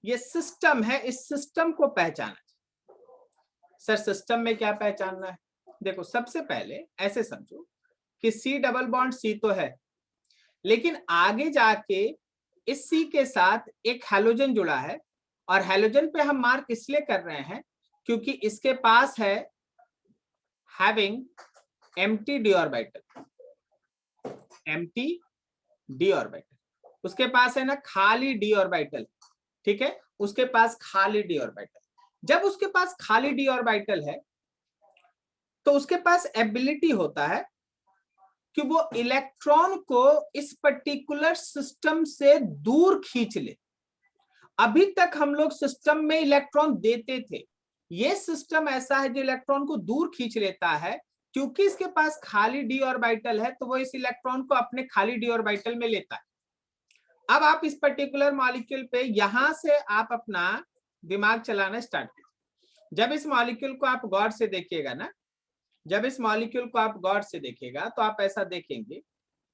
ये सिस्टम है, इस सिस्टम को पहचाना। सर सिस्टम में क्या पहचानना है? देखो सबसे पहले ऐसे समझो कि C डबल बॉन्ड C तो है, लेकिन आगे जाके इस C के साथ एक हैलोजन जुड़ा है, और हैलोजन पे हम मार्क इसलिए कर रहे हैं क्योंकि इसके पास है having empty D orbital, empty D orbital, उसके पास है ना खाली डी ऑर्बिटल, ठीक है, उसके पास खाली डी ऑर्बिटल। जब उसके पास खाली डी ऑर्बिटल है तो उसके पास एबिलिटी होता है कि वो इलेक्ट्रॉन को इस पर्टिकुलर सिस्टम से दूर खींच ले। अभी तक हम लोग सिस्टम में इलेक्ट्रॉन देते थे, ये सिस्टम ऐसा है जो इलेक्ट्रॉन को दूर खींच लेता है, क्योंकि इसके पास खाली डी ऑर्बिटल है तो वो इस इलेक्ट्रॉन को अपने खाली डी ऑर्बिटल में लेता है। अब आप इस पर्टिकुलर मॉलिक्यूल पे यहां से आप अपना दिमाग चलाना स्टार्ट कीजिए। जब इस मॉलिक्यूल को आप गौर से देखिएगा ना, जब इस मॉलिक्यूल को आप गौर से देखिएगा तो आप ऐसा देखेंगे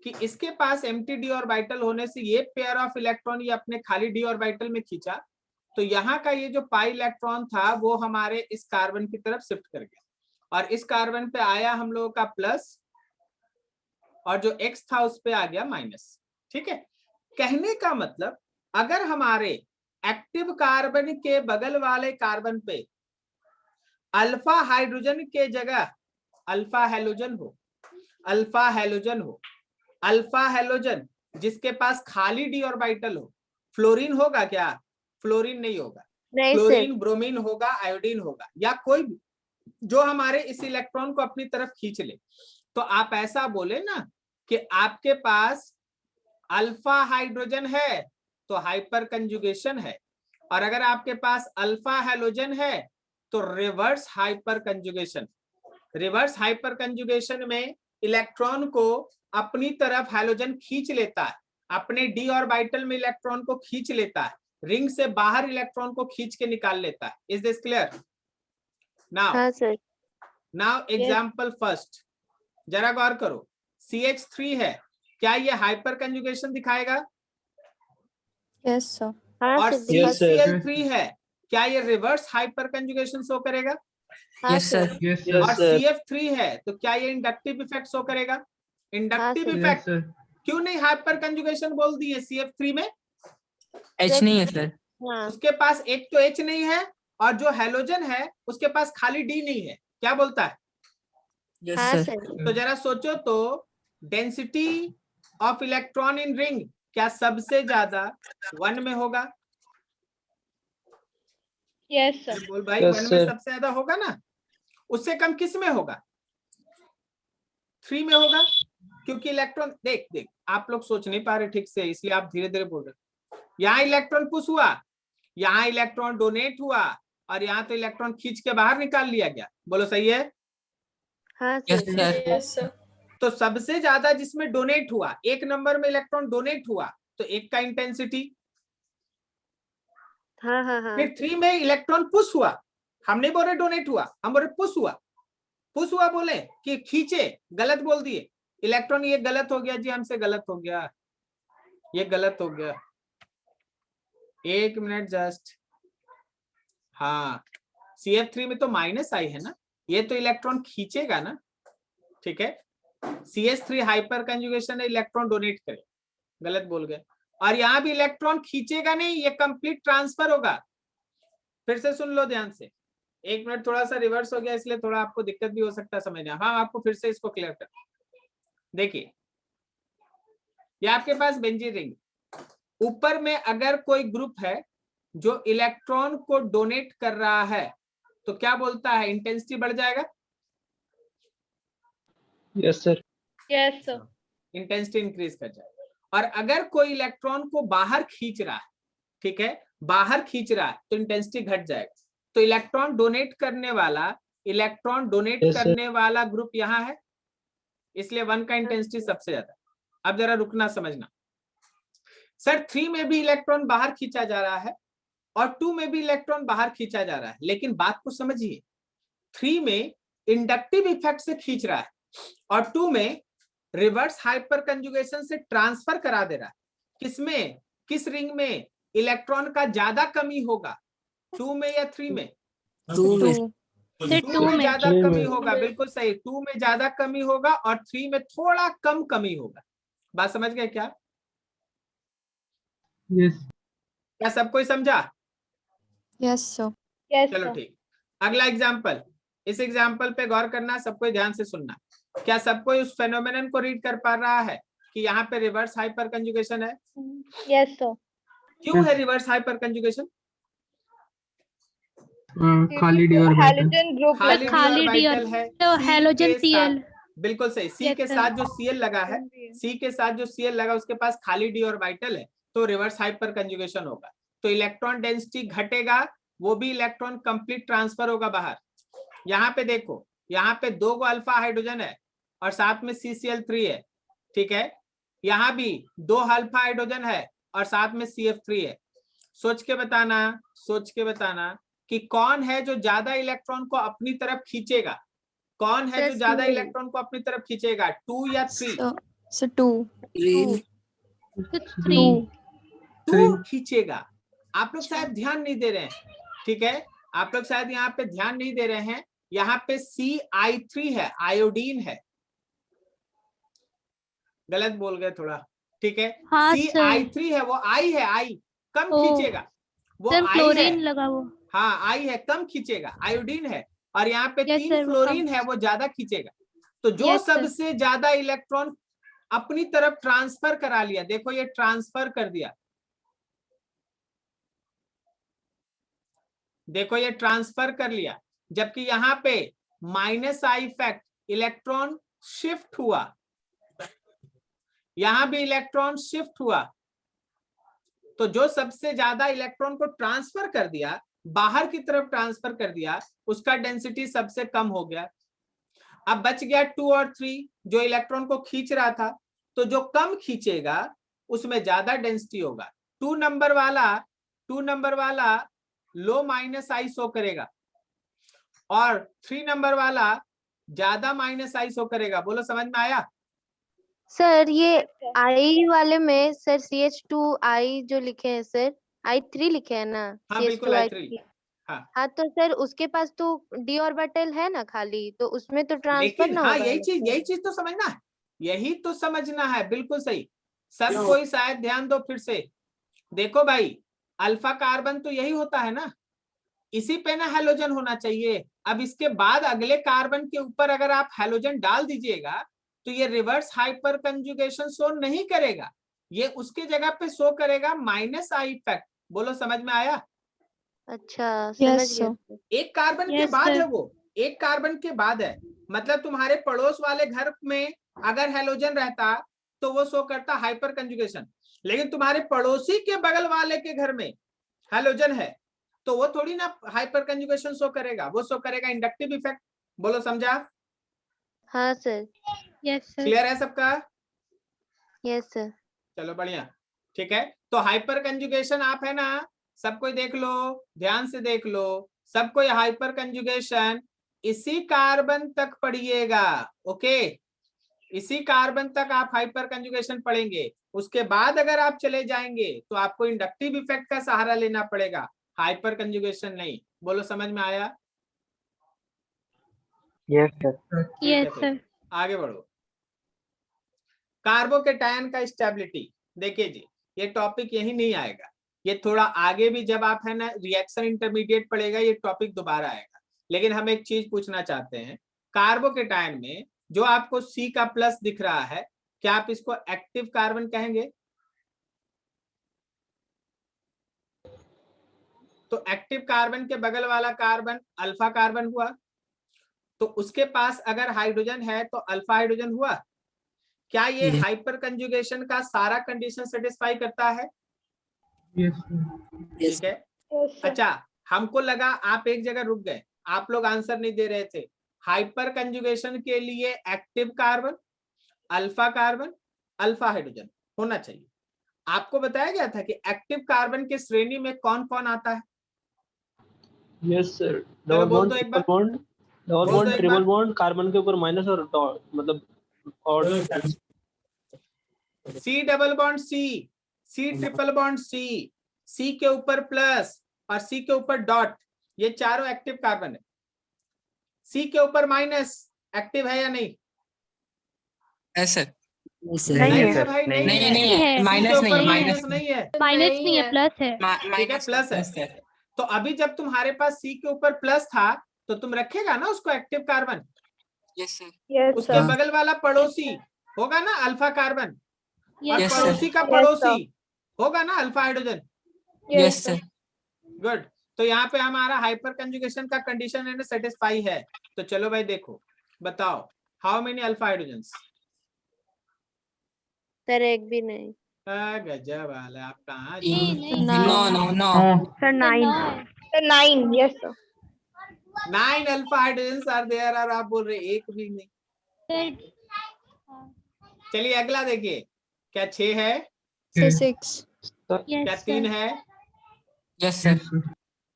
कि इसके पास एम्प्टी डी ऑर्बिटल होने से ये पेयर ऑफ इलेक्ट्रॉन ये अपने खाली डी ऑर्बिटल में खींचा, तो यहाँ का ये जो पाई इलेक्ट्रॉन था वो हमारे इस कार्बन की तरफ शिफ्ट कर गया, और इस कार्बन पे आया हम लोगों का प्लस, और जो एक्स था उस पे आ गया माइनस। ठीक है, कहने का मतलब अगर हमारे एक्टिव कार्बन के बगल वाले कार्बन पे अल्फा हाइड्रोजन के जगह अल्फा हैलोजन हो, अल्फा हैलोजन हो, अल्फा हैलोजन जिसके पास खाली डी ऑर्बिटल हो, फ्लोरीन होगा क्या? फ्लोरीन नहीं होगा, क्लोरीन ब्रोमीन होगा, आयोडीन होगा, या कोई भी जो हमारे इस इलेक्ट्रॉन को अपनी तरफ खींच ले। तो आप ऐसा बोले ना कि आपके पास अल्फा हाइड्रोजन है तो हाइपर कंजुगेशन है, और अगर आपके पास अल्फा हैलोजन है तो reverse hyper conjugation. Reverse hyper conjugation में इलेक्ट्रॉन को अपनी तरफ हैलोजन खींच लेता है, अपने डी ऑर्बिटल में इलेक्ट्रॉन को खींच लेता है, रिंग से बाहर इलेक्ट्रॉन को खींच के निकाल लेता है। Is this clear? Now example first, जरा गौर करो, CH3 है, क्या ये हाइपर कंजुगेशन दिखाएगा? Yes sir. और CCl3 है, क्या ये रिवर्स हाइपर कंजुगेशन शो करेगा? Yes sir. और CF3 है तो क्या ये इंडक्टिव इफेक्ट शो करेगा? Inductive effect. क्यों नहीं हाइपर कंजुगेशन बोल दिए CF3 में? H नहीं है सर। उसके पास एक तो H नहीं है, और जो हैलोजन है उसके पास खाली D नहीं है, क्या बोलता है? Yes sir. तो जरा सोचो तो, density of electron in ring क्या सबसे ज्यादा 1 में होगा? Yes sir. बोल भाई, 1 में सबसे ज्यादा होगा ना, उससे कम किस में होगा? 3 में होगा, क्योंकि इलेक्ट्रॉन देख आप लोग सोच नहीं पा रहे ठीक से, इसलिए आप धीरे धीरे बोल रहे। यहाँ इलेक्ट्रॉन पुश हुआ, यहाँ इलेक्ट्रॉन डोनेट हुआ, और यहाँ तो इलेक्ट्रॉन खींच के बाहर निकाल लिया गया। बोलो सही है? Yes sir. तो सबसे ज्यादा जिसमें डोनेट हुआ, एक नंबर में इलेक्ट्रॉन डोनेट हुआ, तो एक का इंटेंसिटी। फिर 3 में इलेक्ट्रॉन पुश हुआ, हम नहीं बोल रहे डोनेट हुआ, हम बोल रहे पुश हुआ। पुश हुआ बोले कि खींचे, गलत बोल दिए इलेक्ट्रॉन, ये गलत हो गया जी, हमसे गलत हो गया, ये गलत हो गया, एक मिनट जस्ट। हाँ, CF3 में तो माइनस आई है ना, ये तो इलेक्ट्रॉन खींचेगा ना, ठीक है। CH3 हाइपर कंजुगेशन है, इलेक्ट्रॉन डोनेट करे, गलत बोल गए। और यहाँ भी इलेक्ट्रॉन खींचेगा नहीं, ये कंप्लीट ट्रांसफर होगा। फिर से सुन लो ध्यान से, एक मिनट थोड़ा सा रिवर्स हो गया इसलिए थोड़ा आपको दिक्कत भी हो सकता है समझने। हाँ, आपको फिर से इसको क्लियर कर, देखिए ये आपके पास बेंजीन रिंग, ऊपर में अगर कोई ग्रुप है जो इलेक्ट्रॉन को डोनेट कर रहा है तो क्या बोलता है? इंटेंसिटी बढ़ जाएगा। Yes sir. Yes sir. Intensity increase कर जाएगा। और अगर कोई इलेक्ट्रॉन को बाहर खींच रहा है, ठीक है, बाहर खींच रहा है, तो इंटेंसिटी घट जाएगा। तो इलेक्ट्रॉन डोनेट करने वाला ग्रुप यहाँ है, इसलिए 1 का इंटेंसिटी सबसे ज्यादा। अब जरा रुकना समझना, सर 3 में भी इलेक्ट्रॉन बाहर खींचा जा रहा है और 2 में भी इलेक्ट्रॉन बाहर खींचा जा रहा है, लेकिन बात को समझिए, 3 में इंडक्टिव इफेक्ट से खींच रहा है और 2 में रिवर्स हाइपर कंजुगेशन से ट्रांसफर करा दे रहा है। किसमें? किस रिंग में? इलेक्ट्रॉन का ज्यादा कमी होगा, 2 में या 3 में? 2 में। सर 2 2 में में। ज्यादा कमी होगा, बिल्कुल सही, 2 में ज्यादा कमी होगा और 3 में थोड़ा कम कमी होगा। बात समझ गए क्या? यस। क्या सब कोई समझा? Yes, sir. यस चलो सर। ठीक। अगला एग्जाम्पल, इस एग्जाम्पल पे गौर करना, सबको ध्यान से सुनना। क्या सबको उस फेनोमेनन को रीड कर पा रहा है कि यहाँ पे रिवर्स हाइपर कंजुगेशन है? Yes sir. क्यों है रिवर्स हाइपर कंजुगेशन? खाली डी ऑर्बिटल। हैलोजन ग्रुप खाली खाली डी डी ऑर्बिटल है, तो C हैलोजन के Cl। साथ, बिल्कुल सही, सी Yes, के sir. साथ जो Cl लगा है, सी के साथ जो Cl लगा उसके पास खाली डी ऑर्बिटल है, तो रिवर्स हाइपर कंजुगेशन होगा, तो इलेक्ट्रॉन डेंसिटी घटेगा, वो भी इलेक्ट्रॉन कंप्लीट ट्रांसफर होगा बाहर। यहाँ पे देखो, यहाँ पे 2 अल्फा हाइड्रोजन है और साथ में CCl3 है, ठीक है। यहाँ भी 2 अल्फा हाइड्रोजन है और साथ में CF3 है। सोच के बताना कि कौन है जो ज्यादा इलेक्ट्रॉन को अपनी तरफ खींचेगा? कौन है जो ज्यादा इलेक्ट्रॉन को अपनी तरफ खींचेगा, 2 या 3? So 2. 3। 2 खींचेगा। आप लोग शायद ध्यान नहीं दे रहे हैं, ठीक है, आप लोग शायद यहाँ पे ध्यान नहीं दे रहे हैं। यहाँ पे CI3 है, आयोडीन है, गलत बोल गए थोड़ा, ठीक है। हाँ, CI3 है, वो I है, I कम खींचेगा, वो सर I क्लोरीन है, लगा वो। हाँ I है, कम खींचेगा, आयोडीन है, और यहाँ पे Yes, 3 sir, वो फ्लोरीन कम। है, वो ज्यादा खींचेगा। तो जो Yes, sir. सबसे ज्यादा इलेक्ट्रॉन अपनी तरफ ट्रांसफर करा लिया, देखो ये ट्रांसफर कर दिया, देखो ये ट्रांसफर कर लिया, जबकि यहाँ पे -I इफेक्ट, इलेक्ट्रॉन शिफ्ट हुआ, यहां भी इलेक्ट्रॉन शिफ्ट हुआ, तो जो सबसे ज्यादा इलेक्ट्रॉन को ट्रांसफर कर दिया, बाहर की तरफ ट्रांसफर कर दिया, उसका डेंसिटी सबसे कम हो गया। अब बच गया 2 और 3 जो इलेक्ट्रॉन को खींच रहा था, तो जो कम खींचेगा उसमें ज्यादा डेंसिटी होगा। 2 नंबर वाला लो -I शो करेगा और 3 नंबर वाला ज्यादा -I शो करेगा। बोलो समझ में आया? सर ये I वाले में सर CH2I जो लिखे हैं सर, I3 लिखे हैं ना? हाँ बिल्कुल I3। हाँ तो सर उसके पास तो डी ऑर्बिटल है ना खाली, तो उसमें तो ट्रांसफर लेकिन ना हाँ होगा। यही चीज तो समझना है, यही तो समझना है, बिल्कुल सही। सब कोई शायद ध्यान दो फिर से, देखो भाई, अल्फा कार्बन तो यही होता है ना, इसी पे ना हैलोजन होना चाहिए। अब इसके बाद अगले कार्बन के ऊपर अगर आप हैलोजन डाल दीजिएगा तो ये रिवर्स हाइपर कंजुगेशन शो नहीं करेगा, ये उसके जगह पे शो करेगा -I इफेक्ट। बोलो समझ में आया? अच्छा Yes, समझ गया sir. सर। एक कार्बन के Yes, बाद sir. है वो, एक कार्बन के बाद है, मतलब तुम्हारे पड़ोस वाले घर में अगर हैलोजन रहता तो वो शो करता हाइपर कंजुगेशन, लेकिन तुम्हारे पड़ोसी के बगल वाले के घर में हैलोजन है तो वो थोड़ी ना हाइपर कंजुगेशन शो करेगा, वो शो करेगा इंडक्टिव इफेक्ट। बोलो समझा? हाँ सर। Yes sir. क्लियर है सबका? Yes sir. चलो बढ़िया, ठीक है। तो हाइपर कंजुगेशन आप है ना, सब कोई देख लो, ध्यान से देख लो, सबको ये हाइपर कंजुगेशन इसी कार्बन तक पढ़िएगा, ओके, इसी कार्बन तक आप हाइपर कंजुगेशन पढ़ेंगे। उसके बाद अगर आप चले जाएंगे तो आपको इंडक्टिव इफेक्ट का सहारा लेना पड़ेगा, हाइपर कंजुगेशन नहीं। बोलो समझ में आया? Yes sir. Yes sir. आगे बढ़ो। कार्बोकेटायन का स्टेबिलिटी, देखिए जी, ये टॉपिक यही नहीं आएगा, ये थोड़ा आगे भी जब आप है ना रिएक्शन इंटरमीडिएट पढ़ेगा ये टॉपिक दोबारा आएगा। लेकिन हम एक चीज पूछना चाहते हैं, कार्बोकेटायन में जो आपको C का प्लस दिख रहा है, क्या आप इसको एक्टिव कार्बन कहेंगे? तो एक्टिव कार्बन के बगल वाला कार्बन अल्फा कार्बन हुआ, तो उसके पास अगर हाइड्रोजन है तो अल्फा हाइड्रोजन हुआ। क्या ये हाइपर कंजुगेशन का सारा कंडीशन सेटिस्फाई करता है? ठीक है। अच्छा, हमको लगा आप एक जगह रुक गए, आप लोग आंसर नहीं दे रहे थे। हाइपर कंजुगेशन के लिए active carbon, alpha carbon, alpha hydrogen होना चाहिए। आपको बताया गया था कि एक्टिव कार्बन के श्रेणी में कौन कौन आता है? Yes sir. चलो डबल बोल बॉन्ड, दो एक ट्रिपल बार, बॉन्ड, डबल बोल दो बॉन्ड, एक ट्रिपल बार। बॉन्ड, कार्बन के ऊपर माइनस और डॉट, मतलब और C double bond C, C triple bond C, सी के ऊपर प्लस और सी के ऊपर डॉट, ये चारों एक्टिव कार्बन है। सी के ऊपर माइनस एक्टिव है या नहीं? सर नहीं है भाई, नहीं नहीं है। नहीं है। है, सी के माइनस ऊपर नहीं है, माइनस नहीं है, माइनस नहीं है, प्लस है। ठीक है, प्लस है। तो अभी जब तुम्हारे पास सी के ऊपर प्लस था तो तुम रखेगा ना उसको एक्टिव कार्बन। यस सर, उसके बगल वाला पड़ोसी होगा ना अल्फा कार्बन, और Yes, sir. पड़ोसी का पड़ोसी होगा ना alpha hydrogen. Yes sir. Good. तो यहाँ पे हमारा हाइपर कंजुगेशन का कंडीशन है ना सेटिस्फाई है। तो चलो भाई देखो, बताओ how many alpha hydrogens? Sir एक भी नहीं। गजब वाला, आप कहाँ no no no sir 9। Sir 9, yes sir. 9 alpha hydrogens are there, और आप बोल रहे एक भी नहीं। चलिए अगला देखिए, क्या 6 है? सर 6। क्या 3 है? Yes sir.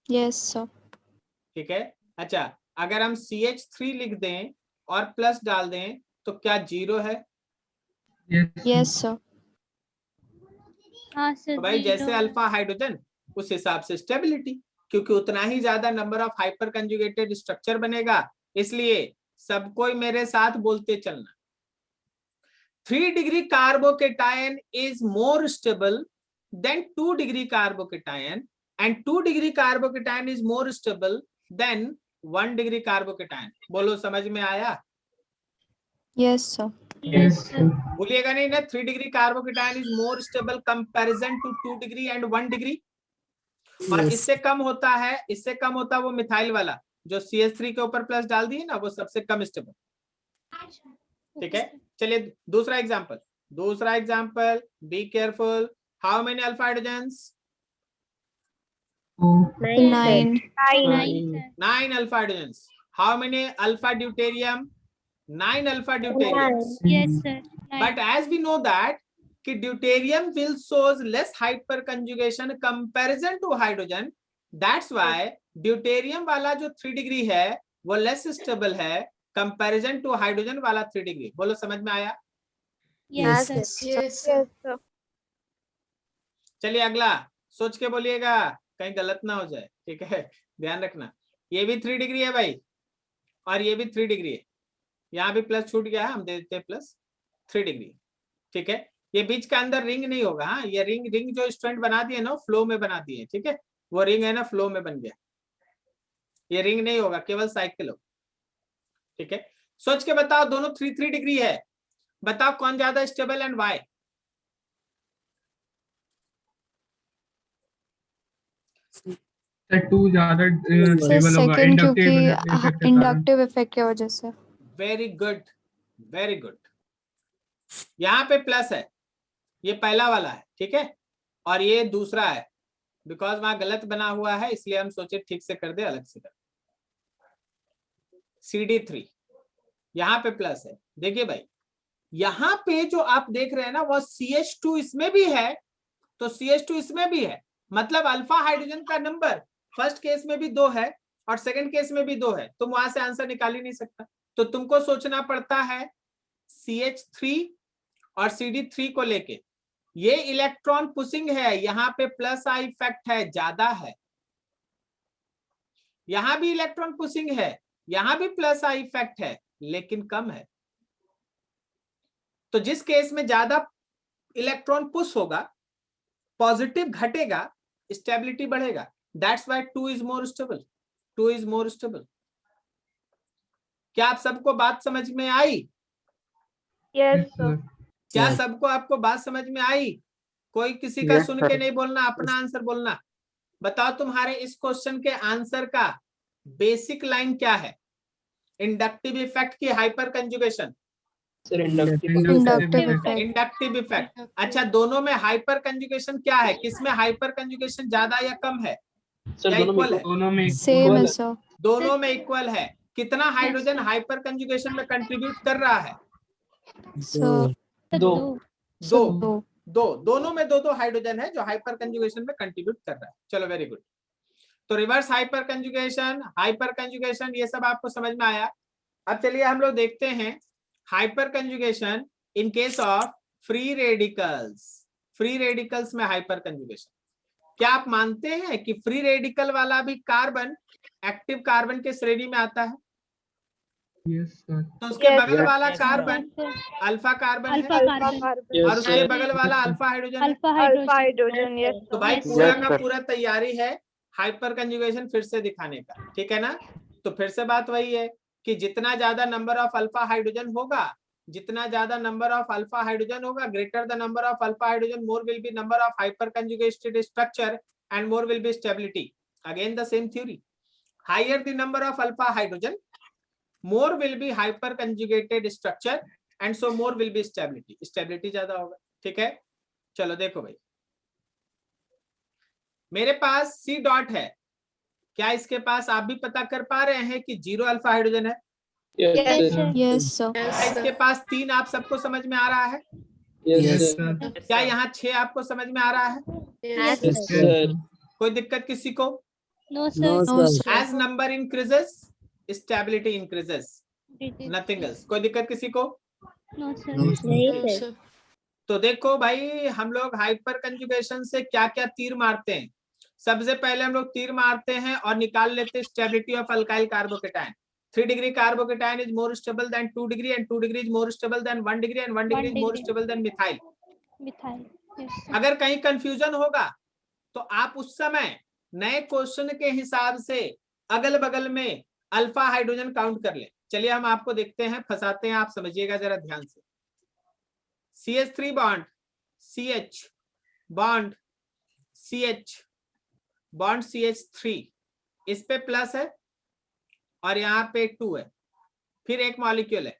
Yes sir. ठीक है। अच्छा, अगर हम CH3 लिख दें और प्लस डाल दें तो क्या 0 है? Yes sir. हाँ सर, तो भाई जैसे अल्फा हाइड्रोजन उस हिसाब से स्टेबिलिटी, क्योंकि उतना ही ज्यादा number of hyper conjugated structure बनेगा। इसलिए सब कोई मेरे साथ बोलते चलना, 3 degree carbocation is more stable than 2 degree carbocation, and 2 degree carbocation is more stable than 1 degree carbocation. बोलो समझ में आया? Yes sir. भूलिएगा नहीं ना, 3 degree carbocation is more stable comparison to 2 degree and 1 degree. और इससे कम होता है, इससे कम होता है वो मिथाइल वाला जो CH3 के ऊपर प्लस डाल दिए ना, वो सबसे कम स्टेबल। ठीक है, चलिए दूसरा example, be careful. How many alpha hydrogens? 9। 9 alpha hydrogens. How many alpha deuterium? 9 alpha deuterium. Yes sir. But as we know that कि deuterium will shows less hyperconjugation comparison to hydrogen, that's why deuterium वाला जो 3 degree है वो less stable है comparison to hydrogen वाला 3 degree. बोलो समझ में आया? Yes sir. चलिए अगला, सोच के बोलिएगा कहीं गलत ना हो जाए। ठीक है, ध्यान रखना, ये भी 3 डिग्री है भाई और ये भी 3 डिग्री है। यहाँ भी प्लस छूट गया है, हम दे देते हैं प्लस 3 डिग्री। ठीक है, ये बीच का अंदर रिंग नहीं होगा। हाँ, ये रिंग जो स्टूडेंट बना दिए ना फ्लो में बना दिए। ठीक है, वो रिंग है ना फ्लो में बन गया, ये रिंग नहीं होगा, केवल साइकिल हो। ठीक है, सोच के बताओ, दोनों 3 डिग्री है, बताओ कौन ज्यादा स्टेबल एंड वाई? टू ज्यादा सर स्टेबल होगा सेकंड, क्योंकि इंडक्टिव इफेक्ट की वजह से। Very good, very good. यहाँ पे प्लस है, ये पहला वाला है। ठीक है, और ये दूसरा है, बिकॉज वहां गलत बना हुआ है इसलिए हम सोचे ठीक से कर दे, अलग से कर। CD3 यहाँ पे प्लस है। देखिए भाई, यहाँ पे जो आप देख रहे हैं ना वो CH2 इसमें भी है, तो CH2 इसमें भी है, मतलब अल्फा हाइड्रोजन का नंबर फर्स्ट केस में भी 2 है और सेकंड केस में भी 2 है। तुम वहां से आंसर निकाल ही नहीं सकता, तो तुमको सोचना पड़ता है CH3 और CD3 को लेके। ये इलेक्ट्रॉन पुशिंग है, यहाँ पे प्लस आई इफेक्ट है, ज्यादा है। यहां भी इलेक्ट्रॉन पुशिंग है, यहां भी प्लस आई इफेक्ट है, लेकिन कम है। तो जिस केस में ज्यादा इलेक्ट्रॉन पुश होगा, पॉजिटिव घटेगा, स्टेबिलिटी बढ़ेगा। That's why 2 is more stable, 2 is more stable. क्या आप सबको बात समझ में आई? Yes sir. क्या सबको आपको बात समझ में आई? कोई किसी का सुन के नहीं बोलना, अपना आंसर बोलना। बताओ तुम्हारे इस क्वेश्चन के आंसर का बेसिक लाइन क्या है? इंडक्टिव इफेक्ट की हाइपर कंजुगेशन। Inductive effect. अच्छा, दोनों में हाइपर कंजुगेशन क्या है? किसमें हाइपर कंजुगेशन ज्यादा या कम है या इक्वल है? दोनों में सेम है सर। दोनों में इक्वल है। कितना हाइड्रोजन हाइपर कंजुगेशन में कंट्रीब्यूट कर रहा है? सर दो। दोनों में दो हाइड्रोजन है जो हाइपर कंजुगेशन में कंट्रीब्यूट कर रहा है। चलो वेरी गुड। तो रिवर्स हाइपर कंजुगेशन ये सब आपको समझ में आया। अब चलिए हम लोग देखते हैं hyper conjugation in case of free radicals. Free radicals में हाइपर कंजुगेशन। क्या आप मानते हैं कि फ्री रेडिकल वाला भी कार्बन एक्टिव कार्बन के श्रेणी में आता है? Yes, sir. तो उसके Yes, बगल वाला Yes, carbon sir. Alpha carbon है अल्फा कार्बन, Yes, और उसके sir. बगल वाला अल्फा हाइड्रोजन है। Alpha hydrogen. यस तो भाई Yes, पूरा sir. का पूरा तैयारी है हाइपर कंजुगेशन फिर से दिखाने का, ठीक है ना? तो फिर से बात वही है कि जितना ज्यादा नंबर ऑफ अल्फा हाइड्रोजन होगा, जितना ज्यादा नंबर ऑफ अल्फा हाइड्रोजन होगा, greater the number of alpha hydrogen, more will be number of hyper conjugated structure and more will be stability. Again the same theory, higher the number of alpha hydrogen, more will be hyper conjugated structure and so more will be stability, stability ज्यादा होगा, ठीक है? चलो देखो भाई, मेरे पास C dot है, क्या इसके पास आप भी पता कर पा रहे हैं कि 0 अल्फा हाइड्रोजन है? Yes, Yes, sir. sir. Yes, sir. क्या इसके पास 3 आप सबको समझ में आ रहा है? Yes, Yes, sir. sir. क्या यहाँ 6 आपको समझ में आ रहा है? Yes, Yes, sir. sir. कोई दिक्कत किसी को? No, sir. No, sir. As number increases stability increases, nothing else. कोई दिक्कत किसी को? No, sir. No, sir. नहीं sir. तो देखो भाई, हम लोग हाइपर कंजुगेशन से क्या क्या तीर मारते हैं। सबसे पहले हम लोग तीर मारते हैं और निकाल लेते हैं stability of alkyl carbocation. 3 degree carbocation is more stable than 2 degree and 2 degree is more stable than 1 degree and 1 degree is more degree. Stable then methyl. Methyl. Yes, sir. अगर कहीं कंफ्यूजन होगा तो आप उस समय नए क्वेश्चन के हिसाब से अगल बगल में अल्फा हाइड्रोजन काउंट कर ले। चलिए हम आपको देखते हैं, फंसाते हैं, आप समझिएगा जरा ध्यान से। CH3 bond CH bond CH bond CH3, इस पे प्लस है और यहाँ पे 2 है। फिर एक मॉलिक्यूल है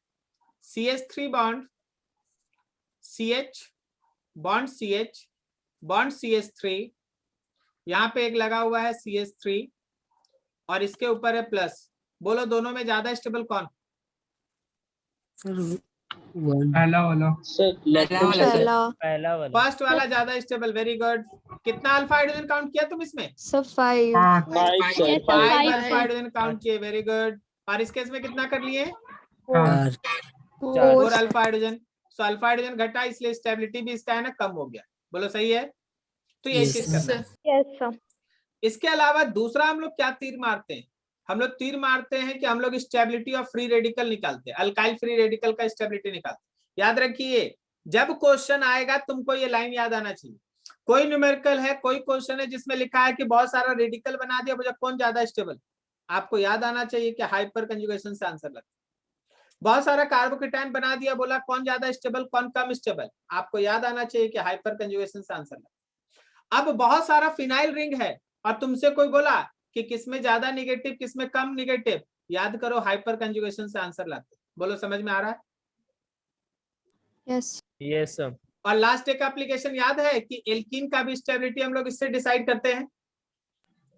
CH3 bond CH bond CH bond CH3, यहाँ पे एक लगा हुआ है CH3 और इसके ऊपर है प्लस। बोलो दोनों में ज्यादा स्टेबल कौन? पहला वाला। Sir, पहला वाला सर। Pehla. फर्स्ट वाला ज्यादा स्टेबल। Very good. कितना अल्फा हाइड्रोजन काउंट किया तुम इसमें? So 5. 5. sir. Yes, sir. 5 Five. Alpha hydrogen count किए। Very good. और इस केस में कितना कर लिए? 4. 4 alpha hydrogen. So alpha hydrogen घटा, इसलिए स्टेबिलिटी भी इसका है ना कम हो गया। बोलो सही है? तो ये चीज करना है। Yes, sir. इसके अलावा दूसरा हम लोग क्या तीर मारते हैं? हम लोग तीर मारते हैं कि हम लोग स्टेबिलिटी ऑफ फ्री रेडिकल निकालते हैं, अल्काइल फ्री रेडिकल का स्टेबिलिटी निकालते हैं। याद रखिए, जब क्वेश्चन आएगा तुमको ये लाइन याद आना चाहिए। कोई न्यूमेरिकल है, कोई क्वेश्चन है जिसमें लिखा है कि बहुत सारा रेडिकल बना दिया, मुझे कौन ज्यादा स्टेबल, आपको याद आना चाहिए कि हाइपर कंजुगेशन से आंसर लगता है। बहुत सारा कार्बोकेटाइन बना दिया, बोला कौन ज्यादा स्टेबल कौन कम स्टेबल, आपको याद आना चाहिए कि हाइपर कंजुगेशन से आंसर लगता है। अब बहुत सारा फिनाइल रिंग है और तुमसे कोई बोला कि किसमें ज्यादा निगेटिव किसमें कम निगेटिव, याद करो हाइपर कंजुगेशन से आंसर लाते। बोलो समझ में आ रहा है? Yes. Yes, sir. और लास्ट एक एप्लीकेशन याद है कि एल्कीन का भी स्टेबिलिटी हम लोग इससे डिसाइड करते हैं,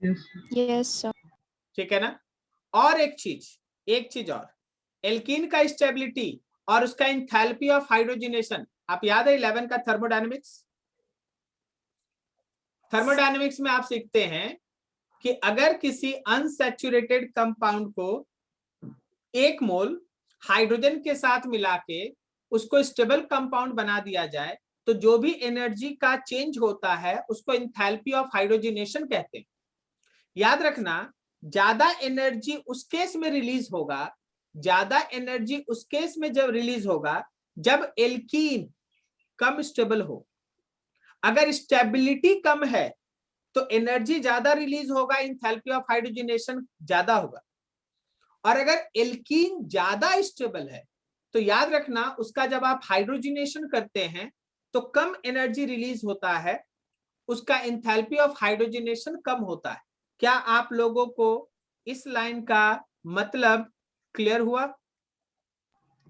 Yes. Yes, sir. ठीक है ना? और एक चीज और, एल्कीन का स्टेबिलिटी और उसका एंथैल्पी ऑफ हाइड्रोजिनेशन, आप याद है 11 का थर्मोडायनेमिक्स? थर्मोडायनेमिक्स में आप सीखते हैं कि अगर किसी अनसैचुरेटेड कंपाउंड को 1 मोल हाइड्रोजन के साथ मिला के उसको स्टेबल कंपाउंड बना दिया जाए तो जो भी एनर्जी का चेंज होता है उसको एंथैल्पी ऑफ हाइड्रोजिनेशन कहते हैं। याद रखना, ज्यादा एनर्जी उस केस में रिलीज होगा, ज्यादा एनर्जी उस केस में जब रिलीज होगा जब एल्कीन कम स्टेबल हो। अगर स्टेबिलिटी कम है तो एनर्जी ज्यादा रिलीज होगा, एंथैल्पी ऑफ हाइड्रोजिनेशन ज्यादा होगा। और अगर एल्कीन ज्यादा स्टेबल है तो याद रखना उसका जब आप हाइड्रोजिनेशन करते हैं तो कम एनर्जी रिलीज होता है, उसका एंथैल्पी ऑफ हाइड्रोजिनेशन कम होता है। क्या आप लोगों को इस लाइन का मतलब क्लियर हुआ?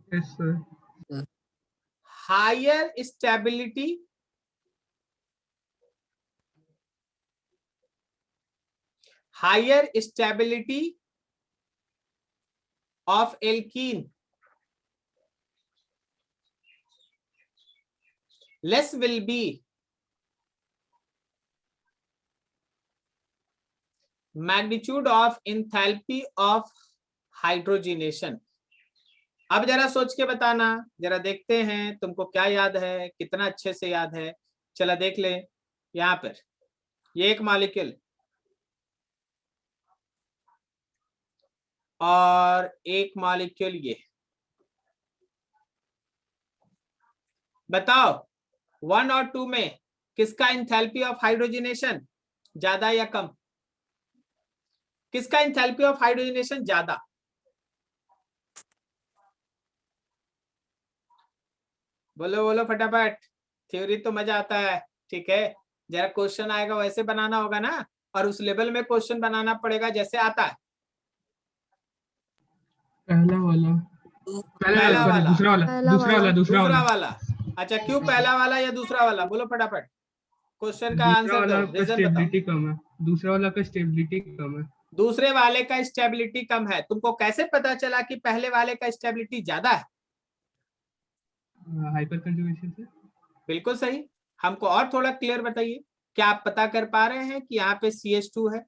Yes, sir. Higher stability of alkene, less will be magnitude of enthalpy of hydrogenation। अब जरा सोच के बताना, जरा देखते हैं तुमको क्या याद है, कितना अच्छे से याद है। चला देख ले यहाँ पर ये एक मॉलिक्यूल और एक मॉलिक्यूल ये। बताओ 1 और 2 में किसका इंथैल्पी ऑफ हाइड्रोजनेशन ज्यादा या कम? किसका इंथैल्पी ऑफ हाइड्रोजनेशन ज्यादा? बोलो बोलो फटाफट, थ्योरी तो मजा आता है, ठीक है, जरा क्वेश्चन आएगा वैसे बनाना होगा ना, और उस लेवल में क्वेश्चन बनाना पड़ेगा जैसे आता है। पहला वाला, पहला वाला, दूसरा वाला। अच्छा, क्यों पहला वाला या दूसरा वाला? बोलो फटाफट, क्वेश्चन का आंसर दो, रीजन बताओ। स्टेबिलिटी कम है, दूसरा वाला का स्टेबिलिटी कम है। दूसरे वाले का स्टेबिलिटी कम है, तुमको कैसे पता चला कि पहले वाले का स्टेबिलिटी ज्यादा है? हाइपर कंजुगेशन से। बिल्कुल सही। हमको और थोड़ा क्लियर बताइए, क्या आप पता कर पा रहे हैं कि यहाँ पे CH2 है?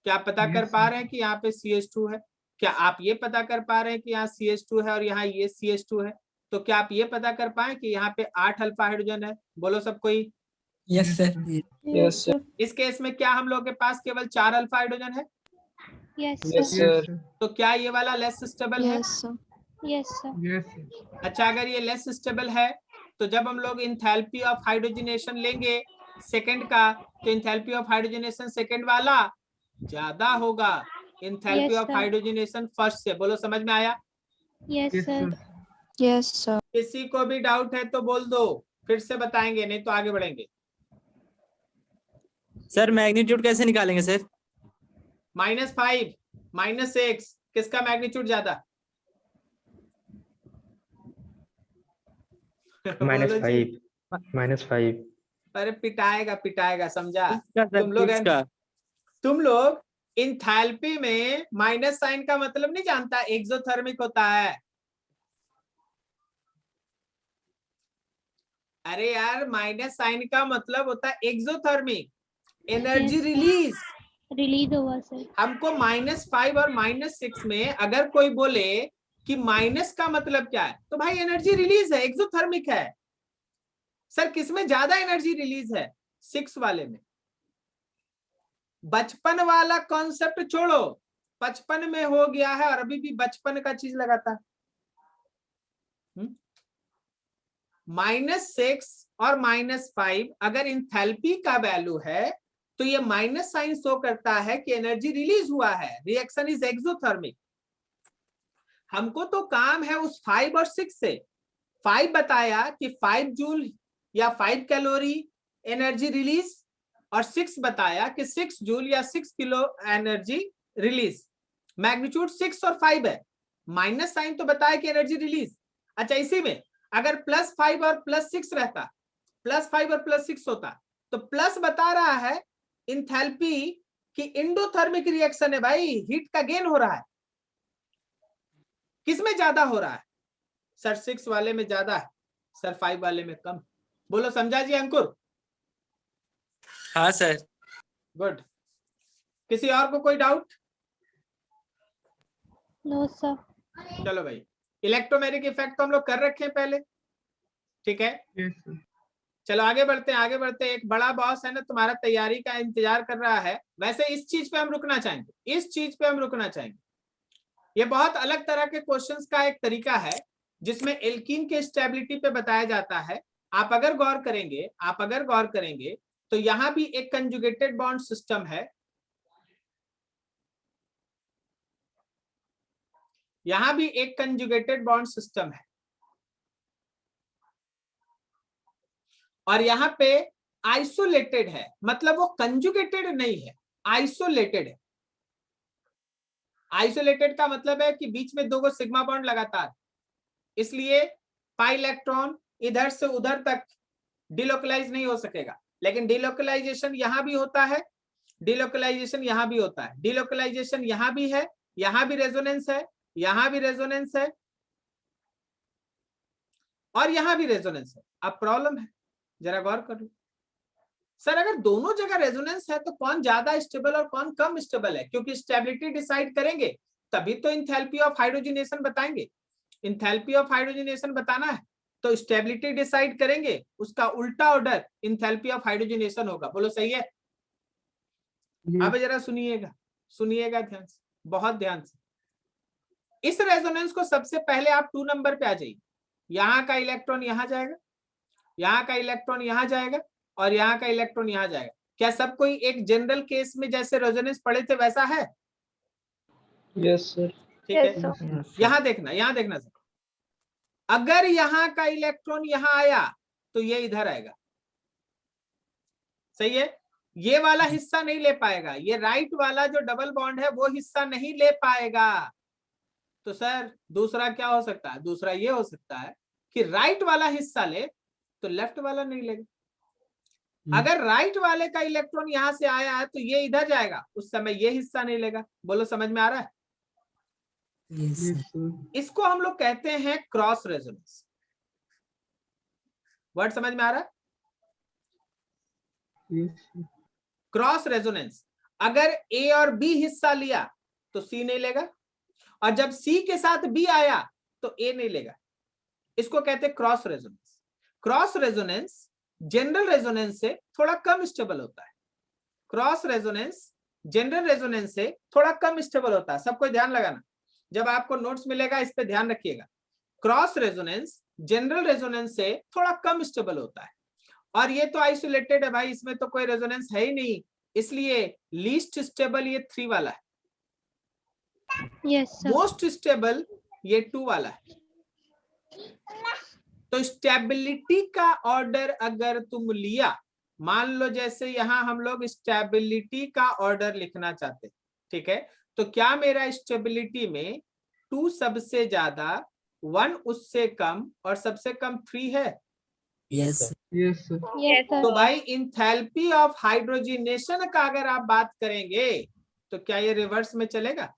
क्या आप पता कर पा रहे हैं कि यहाँ पे CH2 है? क्या आप ये पता कर पा रहे हैं कि यहाँ CH2 है और यहाँ ये CH2 है? तो क्या आप ये पता कर पाए कि यहाँ पे 8 अल्फा हाइड्रोजन है? बोलो सब कोई। Yes sir. Yes sir. इस केस में क्या हम लोग के पास केवल 4 अल्फा हाइड्रोजन है? Yes, yes sir. सर। तो क्या ये वाला लेस स्टेबल है? Yes, sir. Yes, sir. अच्छा, अगर ये लेस स्टेबल है तो जब हम लोग इंथैल्पी ऑफ हाइड्रोजनेशन लेंगे सेकंड का, तो इंथैल्पी ऑफ हाइड्रोजनेशन सेकंड वाला ज्यादा होगा enthalpy Yes, of sir. Hydrogenation first से। बोलो समझ में आया? Yes, sir. Yes, sir. किसी को भी डाउट है तो बोल दो, फिर से बताएंगे, नहीं तो आगे बढ़ेंगे। सर मैग्नीट्यूड कैसे निकालेंगे सर? -5 -6 किसका मैग्नीट्यूड ज्यादा? बोलो जी। -5 अरे पिटाएगा समझा? किसका सर? तुम लोग किसका? तुम लोग इंथैल्पी में माइनस साइन का मतलब नहीं जानता, एक्सोथर्मिक होता है। अरे यार, माइनस साइन का मतलब होता है exothermic, energy Yes, sir. Release. Release होगा सर। हमको -5 और -6 में अगर कोई बोले कि माइनस का मतलब क्या है, तो भाई एनर्जी रिलीज है, एक्सोथर्मिक है। सर किसमें ज्यादा एनर्जी रिलीज है? 6 वाले में। बचपन वाला कॉन्सेप्ट छोड़ो, 55 में हो गया है और अभी भी बचपन का चीज लगाता है। -6 और -5 अगर इंथैल्पी का वैल्यू है तो ये माइनस साइन शो करता है कि एनर्जी रिलीज हुआ है, रिएक्शन इज एक्सोथर्मिक। हमको तो काम है उस 5 और 6 से। 5 बताया कि 5 जूल या 5 कैलोरी एनर्जी रिलीज, और 6 बताया कि 6 जूल या 6 किलो एनर्जी रिलीज। मैग्नीट्यूड 6 और 5 है, माइनस साइन तो बताया कि एनर्जी रिलीज। अच्छा, इसी में अगर +5 और +6 रहता, +5 और +6 होता, तो प्लस बता रहा है इंथैल्पी की एंडोथर्मिक रिएक्शन है भाई, हीट का गेन हो रहा है। किसमें ज्यादा हो रहा है? सर 6 वाले में ज्यादा है, सर 5 वाले में कम। बोलो समझा जी अंकुर? हाँ सर। गुड। किसी और को कोई डाउट? No, sir. चलो भाई, इलेक्ट्रोमैग्नेटिक इफेक्ट तो हम लोग कर रखे हैं पहले, ठीक है। चलो आगे बढ़ते हैं, आगे बढ़ते हैं। एक बड़ा बॉस है ना तुम्हारा, तैयारी का इंतजार कर रहा है। वैसे इस चीज पे हम रुकना चाहेंगे, इस चीज पे हम रुकना चाहेंगे। ये बहुत अलग तरह के क्वेश्चंस का एक तरीका है जिसमें एल्कीन के स्टेबिलिटी पे बताया जाता है। आप अगर गौर करेंगे तो यहाँ भी एक कंजुगेटेड बॉन्ड सिस्टम है, यहाँ भी एक कंजुगेटेड बॉन्ड सिस्टम है, और यहाँ पे आइसोलेटेड है, मतलब वो कंजुगेटेड नहीं है, आइसोलेटेड है। आइसोलेटेड का मतलब है कि बीच में 2 सिग्मा बॉन्ड लगातार, इसलिए पाई इलेक्ट्रॉन इधर से उधर तक डिलोकलाइज नहीं हो सकेगा। लेकिन डिलोकलाइजेशन यहां भी होता है, डिलोकलाइजेशन यहां भी होता है, डिलोकलाइजेशन यहां भी है, यहां भी रेजोनेंस है, यहां भी रेजोनेंस है, और यहां भी रेजोनेंस है। अब प्रॉब्लम है, जरा गौर करो सर, अगर दोनों जगह रेजोनेंस है तो कौन ज्यादा स्टेबल और कौन कम स्टेबल है? क्योंकि स्टेबिलिटी डिसाइड करेंगे तभी तो इंथैल्पी ऑफ हाइड्रोजनेशन बताएंगे। इंथैल्पी ऑफ हाइड्रोजनेशन बताना है तो स्टेबिलिटी डिसाइड करेंगे, उसका उल्टा ऑर्डर इंथैल्पी ऑफ हाइड्रोजनेशन होगा। बोलो सही है? अब जरा सुनिएगा, सुनिएगा ध्यान से, बहुत ध्यान से। इस रेजोनेंस को सबसे पहले आप 2 नंबर पे आ जाइए। यहाँ का इलेक्ट्रॉन यहाँ जाएगा, यहाँ का इलेक्ट्रॉन यहाँ जाएगा और यहाँ का इलेक्ट्रॉन यहाँ जाएगा। क्या सब कोई एक जनरल केस में जैसे रेजोनेंस पढ़े थे वैसा है? Yes sir. ठीक है, यहाँ देखना सर। अगर यहाँ का इलेक्ट्रॉन यहाँ आया तो ये इधर आएगा, सही है। ये वाला हिस्सा नहीं ले पाएगा, ये राइट वाला जो डबल बॉन्ड है वो हिस्सा नहीं ले पाएगा। तो सर दूसरा क्या हो सकता है? दूसरा ये हो सकता है कि राइट वाला हिस्सा ले तो लेफ्ट वाला नहीं लेगा। अगर राइट वाले का इलेक्ट्रॉन यहां से आया है तो ये इधर जाएगा, उस समय ये हिस्सा नहीं लेगा। बोलो समझ में आ रहा है? Yes, sir. इसको हम लोग कहते हैं क्रॉस रेजोनेंस। वर्ड समझ में आ रहा है? Cross resonance. अगर ए और बी हिस्सा लिया तो सी नहीं लेगा, और जब सी के साथ बी आया तो ए नहीं लेगा। इसको कहते हैं cross resonance. Cross resonance general resonance से थोड़ा कम स्टेबल होता है। क्रॉस रेजोनेंस जनरल रेजोनेंस से थोड़ा कम स्टेबल होता है। सबको ध्यान लगाना, जब आपको नोट्स मिलेगा इस पे ध्यान रखिएगा। क्रॉस रेजोनेंस जनरल रेजोनेंस से थोड़ा कम स्टेबल होता है, और ये तो आइसोलेटेड है भाई, इसमें तो कोई रेजोनेंस है ही नहीं, इसलिए लीस्ट स्टेबल ये 3 वाला है, Yes, sir. मोस्ट स्टेबल ये 2 वाला है। तो स्टेबिलिटी का ऑर्डर अगर तुम लिया, मान लो जैसे यहां हम लोग स्टेबिलिटी का ऑर्डर लिखना चाहते, ठीक है, तो क्या मेरा स्टेबिलिटी में 2 सबसे ज्यादा, 1 उससे कम और सबसे कम 3 है? Yes, sir. Yes, sir. तो भाई इंथैल्पी ऑफ हाइड्रोजिनेशन का अगर आप बात करेंगे तो क्या ये रिवर्स में चलेगा?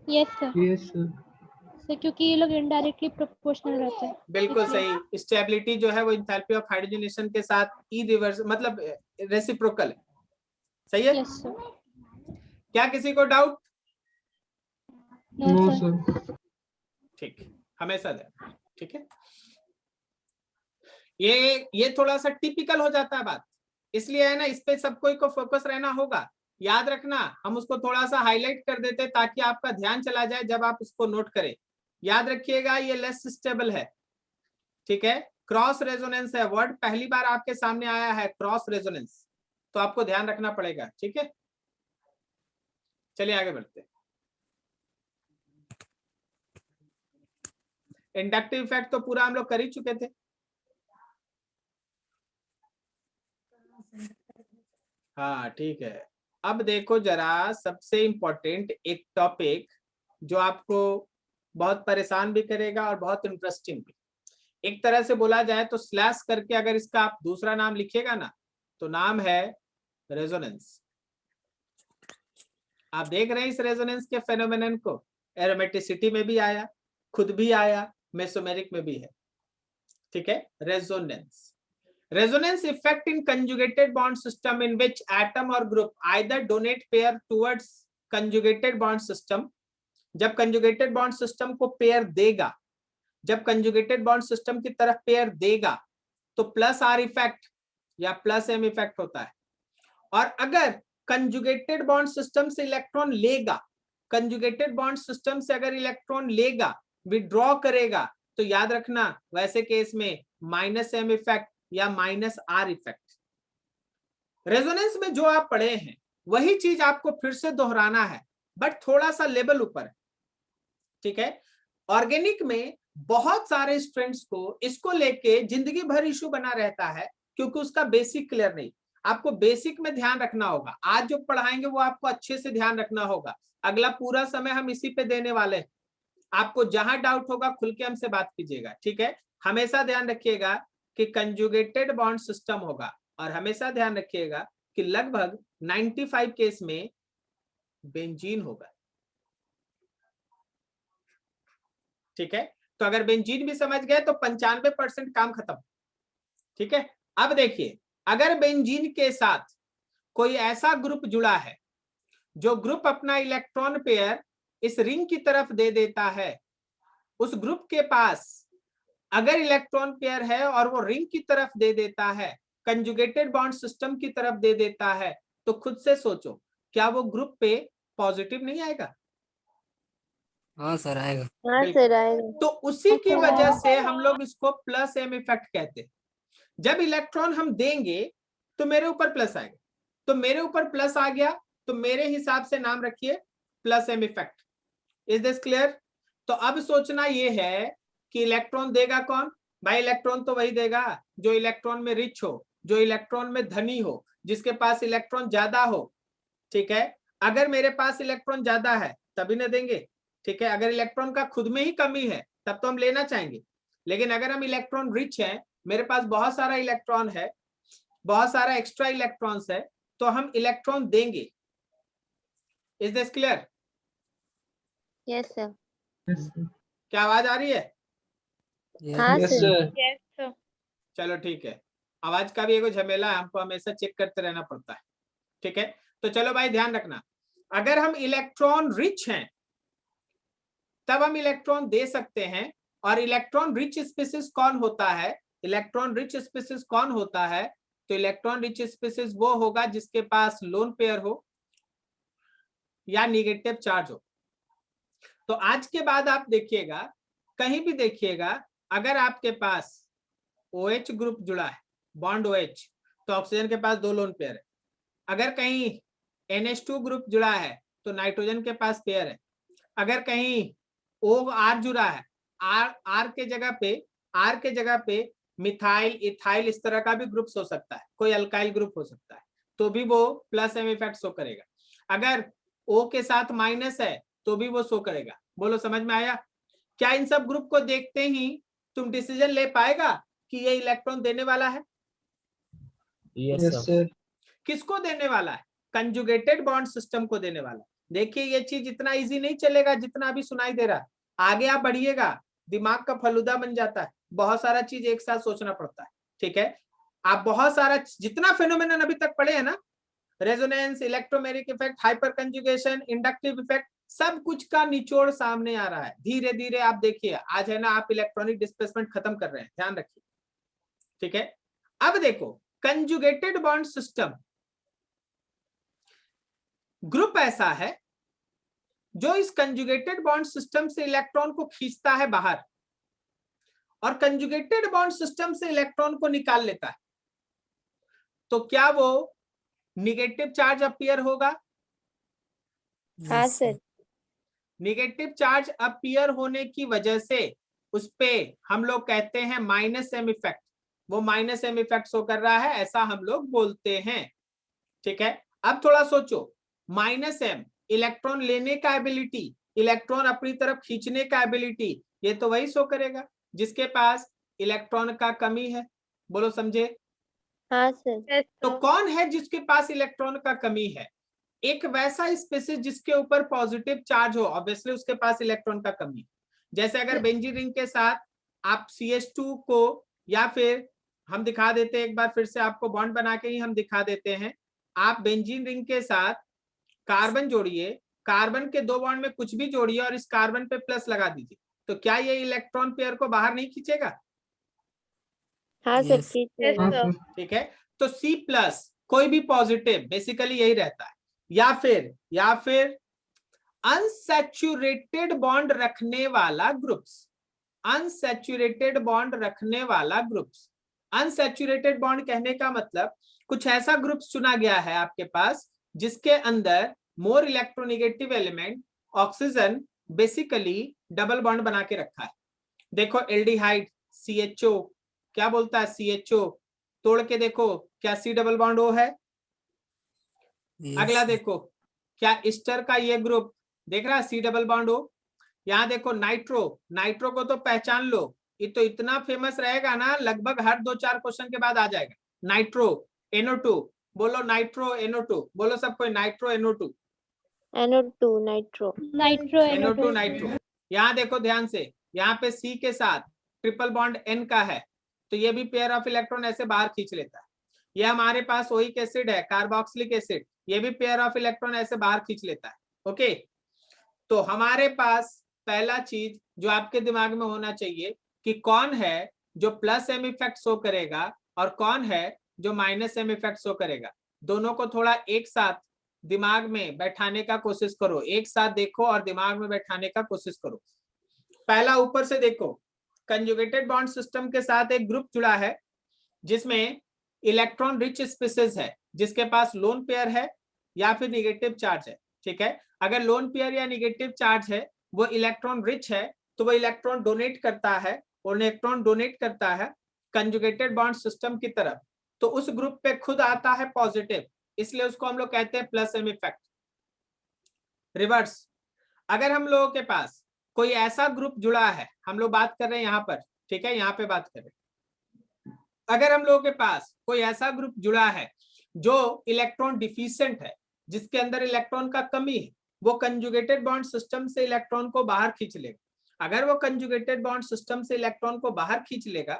Yes, sir. Yes sir. Sir क्योंकि ये लोग इनडायरेक्टली प्रोपोर्शनल रहते हैं। बिल्कुल इसलिए। सही। स्टेबिलिटी जो है वो इंथैल्पी ऑफ हाइड्रोजनेशन के साथ ई रिवर्स मतलब रेसिप्रोकल है, सही है। Yes, sir. क्या किसी को doubt? No, no sir. Sir. ठीक, हमेशा दे, ठीक है। ये थोड़ा सा टिपिकल हो जाता है बात, इसलिए है ना, इस पे सब कोई को फोकस रहना होगा। याद रखना, हम उसको थोड़ा सा हाईलाइट कर देते ताकि आपका ध्यान चला जाए जब आप उसको नोट करें। याद रखिएगा ये लेस स्टेबल है, ठीक है। क्रॉस रेजोनेंस है, वर्ड पहली बार आपके सामने आया है क्रॉस रेजोनेंस, तो आपको ध्यान रखना पड़ेगा, ठीक है। चलिए आगे बढ़ते हैं। इंडक्टिव इफेक्ट तो पूरा हम लोग कर ही चुके थे। हाँ ठीक है, अब देखो जरा सबसे इंपॉर्टेंट एक टॉपिक जो आपको बहुत परेशान भी करेगा और बहुत इंटरेस्टिंग भी। एक तरह से बोला जाए तो स्लैश करके अगर इसका आप दूसरा नाम लिखिएगा ना तो नाम है रेजोनेंस। आप देख रहे हैं इस रेजोनेंस के फेनोमेनन को, एरोमेटिसिटी में भी आया, खुद भी आया, मेसोमेरिक में भी है, ठीक है। Resonance, resonance effect in conjugated bond system in which atom or group either donate pair towards conjugated bond system। जब conjugated bond system को पेयर देगा, जब conjugated bond system की तरफ पेयर देगा तो प्लस आर इफेक्ट या प्लस एम इफेक्ट होता है। और अगर conjugated bond system से इलेक्ट्रॉन लेगा, conjugated bond system से अगर इलेक्ट्रॉन लेगा, विड्रॉ करेगा, तो याद रखना वैसे केस में माइनस एम इफेक्ट या माइनस आर इफेक्ट। रेजोनेंस में जो आप पढ़े हैं वही चीज आपको फिर से दोहराना है, बट थोड़ा सा लेवल ऊपर, ठीक है। ऑर्गेनिक में बहुत सारे स्टूडेंट्स को इसको लेके जिंदगी भर इशू बना रहता है क्योंकि उसका बेसिक क्लियर नहीं। आपको बेसिक में ध्यान रखना होगा, आज जो पढ़ाएंगे वो आपको अच्छे से ध्यान रखना होगा। अगला पूरा समय हम इसी पे देने वाले हैं। आपको जहां डाउट होगा खुल के हमसे बात कीजिएगा, ठीक है। हमेशा ध्यान रखिएगा कि कंजुगेटेड बॉन्ड सिस्टम होगा, और हमेशा ध्यान रखिएगा कि लगभग 95 केस में बेंजीन होगा, ठीक है। तो अगर बेंजीन भी समझ गए तो 95% काम खत्म, ठीक है। अब देखिए, अगर बेंजीन के साथ कोई ऐसा ग्रुप जुड़ा है जो ग्रुप अपना इलेक्ट्रॉन पेयर इस रिंग की तरफ दे देता है, उस ग्रुप के पास अगर इलेक्ट्रॉन पेयर है और वो रिंग की तरफ दे देता है, कंजुगेटेड बॉन्ड सिस्टम की तरफ दे देता है, तो खुद से सोचो क्या वो ग्रुप पे पॉजिटिव नहीं आएगा? हाँ सर आएगा। हाँ सर आएगा। तो उसी की वजह से हम लोग इसको प्लस एम इफेक्ट कहते हैं। जब इलेक्ट्रॉन हम देंगे तो मेरे ऊपर प्लस आएगा, तो मेरे ऊपर प्लस आ गया तो मेरे हिसाब से नाम रखिए plus M effect. Is this clear? तो अब सोचना ये है कि इलेक्ट्रॉन देगा कौन? भाई इलेक्ट्रॉन तो वही देगा जो इलेक्ट्रॉन में रिच हो, जो इलेक्ट्रॉन में धनी हो, जिसके पास इलेक्ट्रॉन ज्यादा हो। ठीक है, अगर मेरे पास इलेक्ट्रॉन ज्यादा है तभी ना देंगे। ठीक है, अगर इलेक्ट्रॉन का खुद में ही कमी है तब तो हम लेना चाहेंगे, लेकिन अगर हम इलेक्ट्रॉन रिच है, मेरे पास बहुत सारा इलेक्ट्रॉन है, बहुत सारा एक्स्ट्रा इलेक्ट्रॉन्स है, तो हम इलेक्ट्रॉन देंगे। Is this clear? Yes sir. Yes sir. क्या आवाज आ रही है? हाँ यस सर। सर। चलो ठीक है, आवाज का भी एक झमेला है, हमको हमेशा चेक करते रहना पड़ता है। ठीक है, तो चलो भाई ध्यान रखना, अगर हम इलेक्ट्रॉन रिच हैं तब हम इलेक्ट्रॉन दे सकते हैं। और इलेक्ट्रॉन रिच स्पीसीज कौन होता है? इलेक्ट्रॉन रिच स्पीसीज कौन होता है? तो इलेक्ट्रॉन रिच स्पीसीज वो होगा जिसके पास लोन पेयर हो या निगेटिव चार्ज हो। तो आज के बाद आप देखिएगा, कहीं भी देखिएगा, अगर आपके पास OH ग्रुप जुड़ा है, बॉन्ड OH, तो ऑक्सीजन के पास 2 लोन पेयर है। अगर कहीं NH2 ग्रुप जुड़ा है तो नाइट्रोजन के पास पेयर है। अगर कहीं OR जुड़ा है, R के जगह पे मिथाइल, इथाइल, इस तरह का भी ग्रुप हो सकता है, कोई अल्काइल ग्रुप हो सकता है, तो भी वो प्लस एम इफेक्ट शो करेगा। अगर O के साथ माइनस है तो भी वो शो करेगा। बोलो समझ में आया? क्या इन सब ग्रुप को देखते ही तुम डिसीजन ले पाएगा कि ये इलेक्ट्रॉन देने वाला है? Yes sir. किसको देने वाला है? कंजुगेटेड बॉन्ड सिस्टम को देने वाला है। देखिए ये चीज इतना इजी नहीं चलेगा जितना अभी सुनाई दे रहा है। आगे आप बढ़िएगा, दिमाग का फलूदा बन जाता है, बहुत सारा चीज एक साथ सोचना पड़ता है। ठीक है, आप बहुत सारा जितना फेनोमेनन अभी तक पढ़े हैं ना, resonance, electromeric effect, hyper conjugation, inductive effect, सब कुछ का निचोड़ सामने आ रहा है। धीरे धीरे आप देखिए, आज है ना आप इलेक्ट्रॉनिक डिस्प्लेसमेंट खत्म कर रहे हैं, ध्यान रखिए। ठीक है, अब देखो कंजुगेटेड बॉन्ड सिस्टम, ग्रुप ऐसा है जो इस कंजुगेटेड बॉन्ड सिस्टम से इलेक्ट्रॉन को खींचता है बाहर और कंजुगेटेड बॉन्ड सिस्टम से इलेक्ट्रॉन को निकाल लेता है। तो क्या वो निगेटिव चार्ज अपीयर होगा? हाँ सर। निगेटिव चार्ज अपीयर होने की वजह से उस पे हम लोग कहते हैं माइनस एम इफेक्ट। वो माइनस एम इफेक्ट शो कर रहा है, ऐसा हम लोग बोलते हैं। ठीक है, अब थोड़ा सोचो, माइनस एम इलेक्ट्रॉन लेने का एबिलिटी, इलेक्ट्रॉन अपनी तरफ खींचने का एबिलिटी, ये तो वही शो करेगा जिसके पास इलेक्ट्रॉन का कमी है। बोलो समझे? हाँ सर। तो कौन है जिसके पास इलेक्ट्रॉन का कमी है? एक वैसा स्पीसीज जिसके ऊपर पॉजिटिव चार्ज हो, ऑब्वियसली उसके पास इलेक्ट्रॉन का कमी। जैसे अगर बेंजीन रिंग के साथ आप CH2 को, या फिर हम दिखा देते हैं एक बार फिर से आपको, बॉन्ड बना के ही हम दिखा देते हैं। आप बेंजीन रिंग के साथ कार्बन जोड़िए, कार्बन के 2 बॉन्ड में कुछ भी जोड़िए और इस कार्बन पे प्लस लगा दीजिए, तो क्या ये इलेक्ट्रॉन पेयर को बाहर नहीं खींचेगा? हाँ सर। Yes. हाँ सर। ठीक है, तो C+ कोई भी पॉजिटिव बेसिकली यही रहता है, या फिर अनसैचुरेटेड बॉन्ड रखने वाला ग्रुप्स, अनसैचुरेटेड बॉन्ड रखने वाला ग्रुप्स। अनसैचुरेटेड बॉन्ड कहने का मतलब कुछ ऐसा ग्रुप्स चुना गया है आपके पास जिसके अंदर more electronegative element, oxygen basically double bond बना के रखा है। देखो एल्डिहाइड CHO क्या बोलता है? CHO तोड़ के देखो, क्या C डबल बॉन्ड O है? Yes. अगला देखो, क्या ईस्टर का ये ग्रुप देख रहा है C डबल बॉन्ड O? यहाँ देखो नाइट्रो, नाइट्रो को तो पहचान लो, ये तो इतना फेमस रहेगा ना, लगभग हर 2-4 क्वेश्चन के बाद आ जाएगा। नाइट्रो NO2, बोलो नाइट्रो NO2, बोलो सब कोई nitro NO2। NO2 nitro. NO2 nitro. यहाँ देखो ध्यान से, यहाँ पे C के साथ ट्रिपल बॉन्ड N का है, तो ये भी पेयर ऑफ इलेक्ट्रॉन ऐसे बाहर खींच लेता है। ये हमारे पास ओइक एसिड है, कार्बोक्सिलिक एसिड, ये भी पेयर ऑफ इलेक्ट्रॉन ऐसे बाहर खींच लेता है। ओके, तो हमारे पास पहला चीज जो आपके दिमाग में होना चाहिए कि कौन है जो प्लस एम इफेक्ट शो करेगा और कौन है जो माइनस एम इफेक्ट शो करेगा। दोनों को थोड़ा एक साथ दिमाग में बैठाने का कोशिश करो, एक साथ देखो और दिमाग में बैठाने का कोशिश करो। पहला ऊपर से देखो, कंजुगेटेड बॉन्ड सिस्टम के साथ एक ग्रुप जुड़ा है जिसमें इलेक्ट्रॉन रिच स्पीसीज है, जिसके पास लोन पेयर है या फिर निगेटिव चार्ज है। ठीक है, अगर लोन पेयर या निगेटिव चार्ज है, वो इलेक्ट्रॉन रिच है, तो वो इलेक्ट्रॉन डोनेट करता है, और इलेक्ट्रॉन डोनेट करता है कंजुगेटेड बॉन्ड सिस्टम की तरफ, तो उस ग्रुप पे खुद आता है पॉजिटिव, इसलिए उसको हम लोग कहते हैं प्लस एम इफेक्ट। रिवर्स, अगर हम लोगों के पास कोई ऐसा ग्रुप जुड़ा है, हम लोग बात कर रहे हैं यहाँ पर, ठीक है, यहाँ पे बात कर रहे हैं, अगर हम लोगों के पास कोई ऐसा ग्रुप जुड़ा है जो इलेक्ट्रॉन डिफिशिएंट है, जिसके अंदर इलेक्ट्रॉन का कमी है, वो कंजुगेटेड बॉन्ड सिस्टम से इलेक्ट्रॉन को बाहर खींच लेगा। अगर वो कंजुगेटेड बॉन्ड सिस्टम से इलेक्ट्रॉन को बाहर खींच लेगा,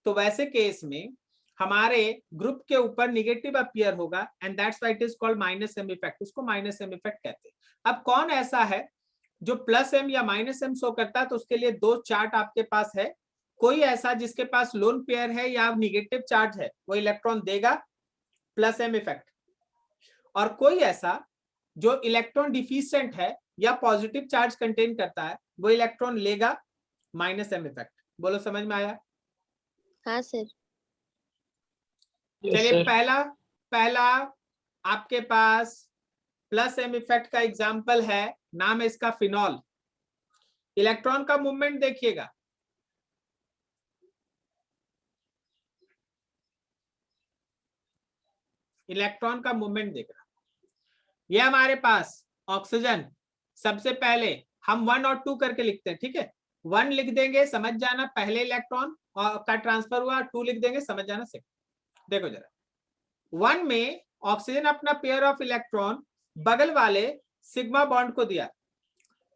तो वैसे केस में हमारे ग्रुप के ऊपर निगेटिव अपीयर होगा, and that's why it is called minus M effect. उसको माइनस एम इफेक्ट कहते हैं। अब कौन ऐसा है जो प्लस एम या माइनस एम शो करता है, तो उसके लिए दो चार्ट आपके पास है। कोई ऐसा जिसके पास लोन पेयर है या निगेटिव चार्ज है, वो इलेक्ट्रॉन देगा प्लस एम इफेक्ट, और कोई ऐसा जो इलेक्ट्रॉन डिफिशिएंट है या पॉजिटिव चार्ज कंटेन करता है, वो इलेक्ट्रॉन लेगा माइनस एम इफेक्ट। बोलो समझ में आया? हाँ सर। Yes, चलिए sir. पहला आपके पास प्लस एम इफेक्ट का एग्जाम्पल है, नाम है इसका फिनॉल। इलेक्ट्रॉन का मूवमेंट देखिएगा, इलेक्ट्रॉन का मूवमेंट देखना। ये हमारे पास ऑक्सीजन, सबसे पहले हम 1 और 2 करके लिखते हैं, ठीक है। 1 लिख देंगे, समझ जाना पहले इलेक्ट्रॉन का ट्रांसफर हुआ, 2 लिख देंगे, समझ जाना सेकंड। देखो जरा, 1 में ऑक्सीजन अपना पेयर ऑफ इलेक्ट्रॉन बगल वाले सिग्मा बॉन्ड को दिया,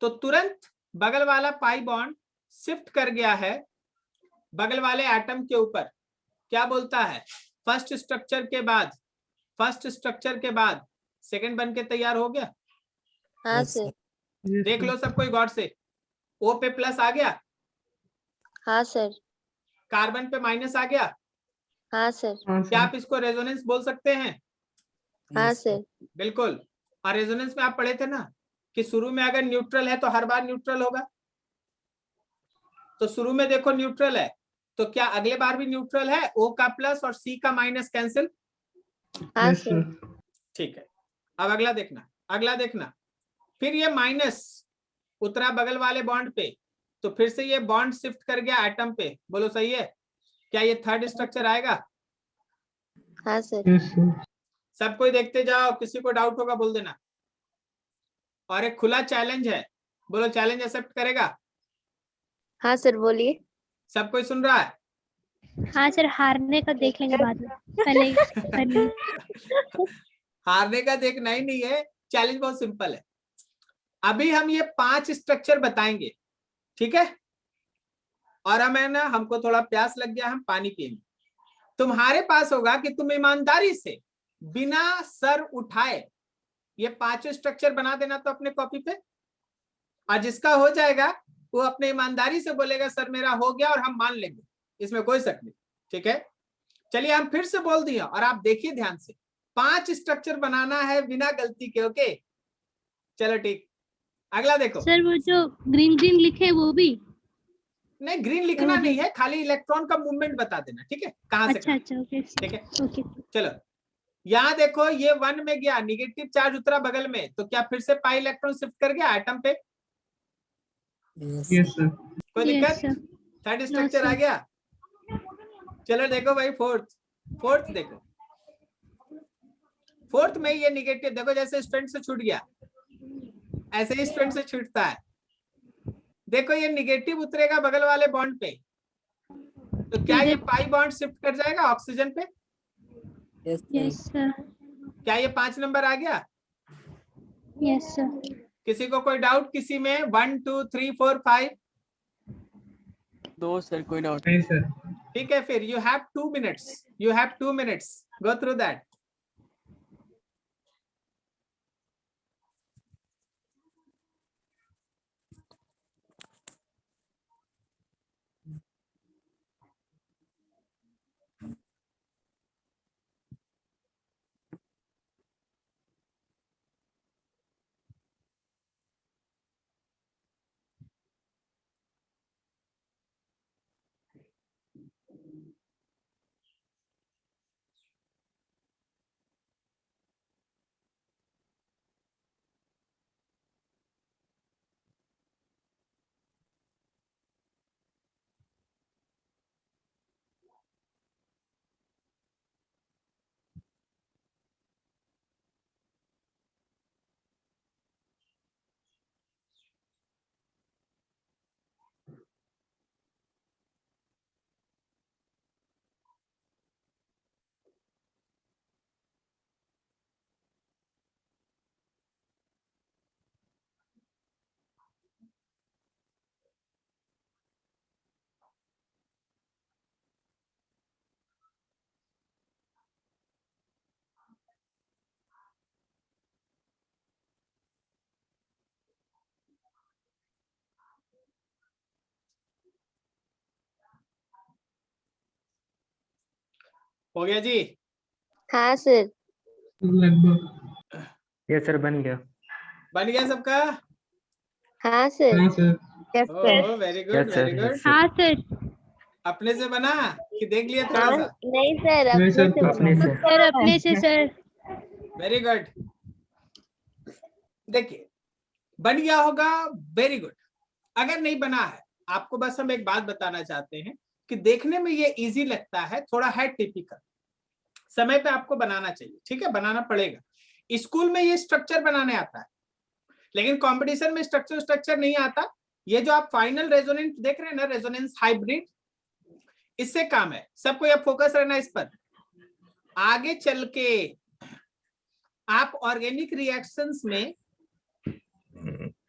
तो तुरंत बगल वाला पाई बॉन्ड शिफ्ट कर गया है बगल वाले एटम के ऊपर। क्या बोलता है? फर्स्ट स्ट्रक्चर के बाद सेकंड बन के तैयार हो गया। हाँ Yes, सर। Yes, देख sir. लो सब कोई गौर से, O पे प्लस आ गया, हाँ सर। कार्बन पे माइनस आ गया। हाँ सर। हाँ क्या सर। आप इसको रेजोनेंस बोल सकते हैं? हाँ yes, sir. सर। बिल्कुल। और रेजोनेंस में आप पढ़े थे ना कि शुरू में अगर न्यूट्रल है तो हर बार न्यूट्रल होगा। तो शुरू में देखो न्यूट्रल है, तो क्या अगले बार भी न्यूट्रल है? O का प्लस और C का माइनस कैंसिल। हाँ Yes, सर। sir. ठीक है, अब अगला देखना, फिर ये माइनस उतरा बगल वाले बॉन्ड पे, तो फिर से ये बॉन्ड शिफ्ट कर गया एटम पे। बोलो सही है? क्या ये थर्ड स्ट्रक्चर आएगा? हाँ सर। Yes, sir. सब कोई देखते जाओ, किसी को डाउट होगा बोल देना। और एक खुला चैलेंज है, बोलो चैलेंज एक्सेप्ट करेगा? हाँ सर, बोलिए। सब कोई सुन रहा है? हाँ सर, हारने का देख लेंगे बाद में, पहले हारने का देखना ही नहीं है, चैलेंज बहुत सिंपल है। अभी हम ये 5 स्ट्रक्चर बताएंगे, ठीक है। और हमें ना, हमको थोड़ा प्यास लग गया, हम पानी पिएंगे। तुम्हारे पास होगा कि तुम ईमानदारी से बिना सर उठाए ये 5 स्ट्रक्चर बना देना तो अपने कॉपी पे, और जिसका हो जाएगा वो अपने ईमानदारी से बोलेगा सर मेरा हो गया, और हम मान लेंगे, इसमें कोई शक नहीं, ठीक है। चलिए हम फिर से बोल दिए, और आप देखिए ध्यान से, 5 स्ट्रक्चर बनाना है बिना गलती के, ओके। चलो ठीक, अगला देखो। सर वो जो ग्रीन लिखे वो भी? नहीं, ग्रीन लिखना नहीं है, खाली इलेक्ट्रॉन का मूवमेंट बता देना, ठीक है, कहां से अच्छा कहां, ओके ठीक है। ओके। चलो यहाँ देखो, ये 1 में गया, निगेटिव चार्ज उतरा बगल में, तो क्या फिर से पाई इलेक्ट्रॉन शिफ्ट कर गया एटम पे? Yes, Yes, sir. कोई Yes, दिक्कत? sir. थर्ड No, स्ट्रक्चर आ sir. गया। चलो देखो भाई, फोर्थ देखो, फोर्थ में ये निगेटिव देखो, जैसे स्ट्रेंथ से छूट गया, ऐसे ही स्ट्रेंथ से छूटता है। देखो ये निगेटिव उतरेगा बगल वाले बॉन्ड पे, तो क्या ये पाई बॉन्ड शिफ्ट कर जाएगा ऑक्सीजन पे? yes, sir. Yes sir. क्या ये 5 नंबर आ गया? Yes sir. किसी को कोई डाउट किसी में? 1 2 3 4 5? दो सर, कोई डाउट नहीं sir. ठीक है, फिर you have 2 minutes, go through that. हो गया जी? हाँ सर। लगभग। यस सर, बन गया। बन गया सबका? हाँ सर। हाँ sir. Yes, sir. Oh very good, very good. हाँ सर। अपने से बना कि देख लिया थोड़ा हाँ सा? नहीं सर, नहीं अपने सर, से अपने बना। से। सर अपने से सर। Very good. देखिए बन गया होगा, वेरी गुड। अगर नहीं बना है, आपको बस हम एक बात बताना चाहते हैं कि देखने में ये इजी लगता है, थोड़ा है टिपिकल, समय पे आपको बनाना चाहिए, ठीक है, बनाना पड़ेगा। स्कूल में ये स्ट्रक्चर बनाने आता है, लेकिन कंपटीशन में स्ट्रक्चर नहीं आता। ये जो आप फाइनल रेजोनेंट देख रहे हैं ना, रेजोनेंस हाइब्रिड, इससे काम है। सबको ये फोकस रहना इस पर। आगे चल के आप ऑर्गेनिक रिएक्शंस में